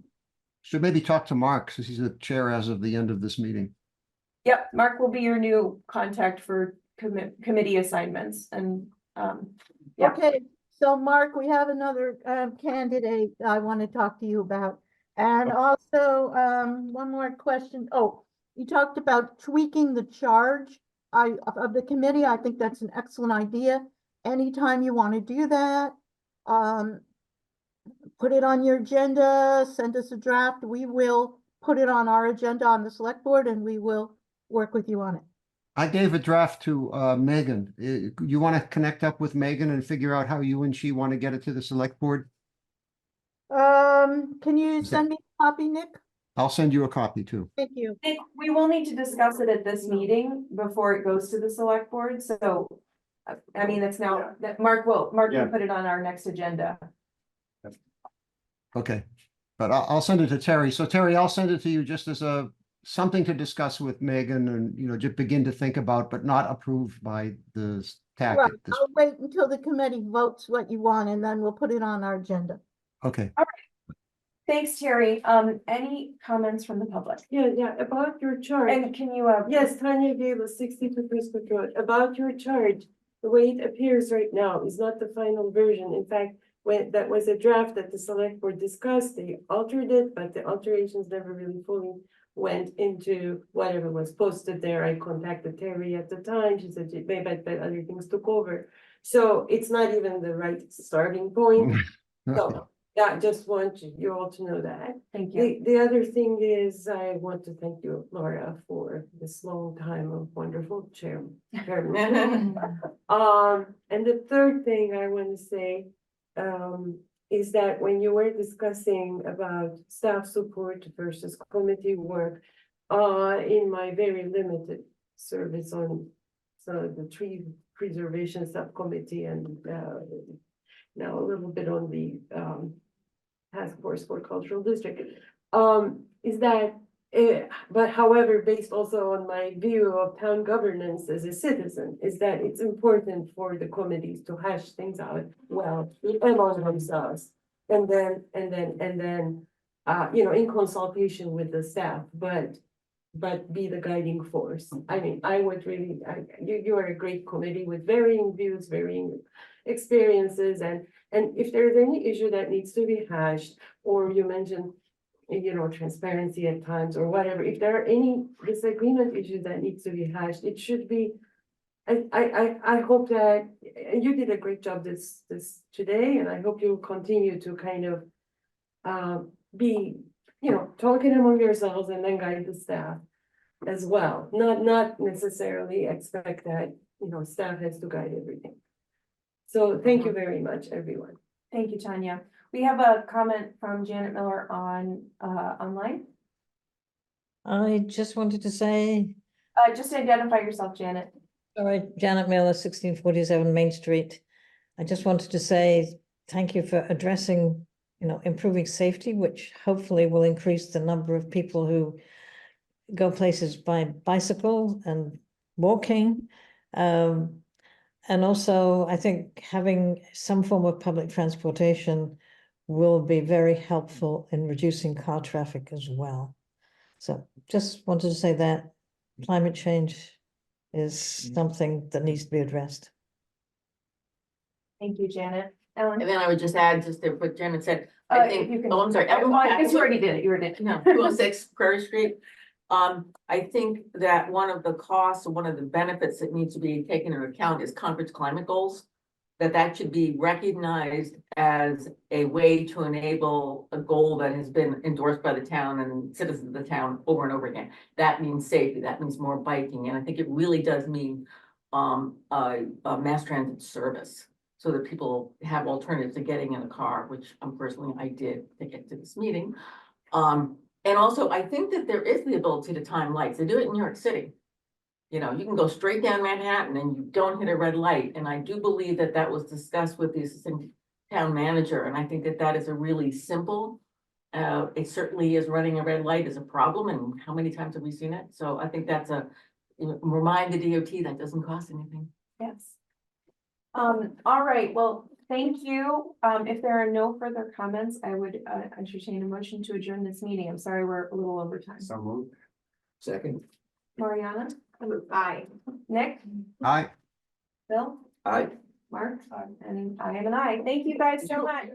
Should maybe talk to Mark, since he's the chair as of the end of this meeting. Yep, Mark will be your new contact for committee assignments and, yeah. Okay, so Mark, we have another candidate I want to talk to you about. And also, one more question. Oh, you talked about tweaking the charge of the committee. I think that's an excellent idea. Anytime you want to do that, put it on your agenda, send us a draft. We will put it on our agenda on the select board and we will work with you on it. I gave a draft to Megan. You want to connect up with Megan and figure out how you and she want to get it to the select board? Can you Okay. send me a copy, Nick? I'll send you a copy too. Thank you. Nick, we will need to discuss it at this meeting before it goes to the select board, so. I mean, it's now, that Mark will Yeah. put it on our next agenda. Okay, but I'll send it to Terry. So Terry, I'll send it to you just as something to discuss with Megan and, you know, just begin to think about, but not approved by the TAC. Right, at this- I'll wait until the committee votes what you want and then we'll put it on our agenda. Okay, Thanks, Terry. Any comments from the public? Yeah, about your charge. And can you, Yes, Tanya gave us 62 Prescott Road. About your charge, the way it appears right now is not the final version. In fact, when that was a draft that the select board discussed, they altered it, but the alterations never really fully went into whatever was posted there. I contacted Terry at the time. She said, but other things took over. So it's not even the right starting point. So yeah, just want you all to know that. thank you. The other thing is, I want to thank you, Laura, for this long time of wonderful chairman. And the third thing I want to say, is that when you were discussing about staff support versus committee work, in my very limited service on the tree preservation subcommittee and, now a little bit on the, task force for cultural district, is that, but however, based also on my view of town governance as a citizen, is that it's important for the committees to hash things out well among themselves. And then, you know, in consultation with the staff, but be the guiding force. I mean, I would really, you are a great committee with varying views, varying experiences, and if there's any issue that needs to be hashed, or you mentioned, you know, transparency at times or whatever, if there are any disagreement issues that needs to be hashed, it should be. I hope that you did a great job this today, and I hope you'll continue to kind of be, you know, talking among yourselves and then guide the staff as well. Not necessarily expect that, you know, staff has to guide everything. So thank you very much, everyone. Thank you, Tanya. We have a comment from Janet Miller on, online. I just wanted to say, Just identify yourself, Janet. sorry, Janet Miller, 1647 Main Street. I just wanted to say thank you for addressing, you know, improving safety, which hopefully will increase the number of people who go places by bicycle and walking. And also, I think having some form of public transportation will be very helpful in reducing car traffic as well. So just wanted to say that climate change is something that needs to be addressed. Thank you, Janet. Ellen? And then I would just add, just to what Janet said, Uh, I if you think, can- oh, I'm sorry. Well, I guess you already did it. You already did. No, 206 Prairie Street. I think that one of the costs, or one of the benefits that needs to be taken into account is Concord's climate goals. That should be recognized as a way to enable a goal that has been endorsed by the town and citizens of the town over and over again. That means safety, that means more biking, and I think it really does mean a mass transit service, so that people have alternatives to getting in a car, which I did to get to this meeting. And also, I think that there is the ability to time lights. They do it in New York City. You know, you can go straight down Manhattan and you don't hit a red light. And I do believe that that was discussed with the assistant town manager. And I think that that is a really simple, it certainly is, running a red light is a problem. And how many times have we seen it? So I think that's remind the DOT that doesn't cost anything. Yes. All right, well, thank you. If there are no further comments, I would entertain a motion to adjourn this meeting. I'm sorry, we're a little over time. So moved. Second, Mariana, Aye. Nick, Aye. Bill, aye. Mark, Aye. and I am an aye. Thank you guys so much.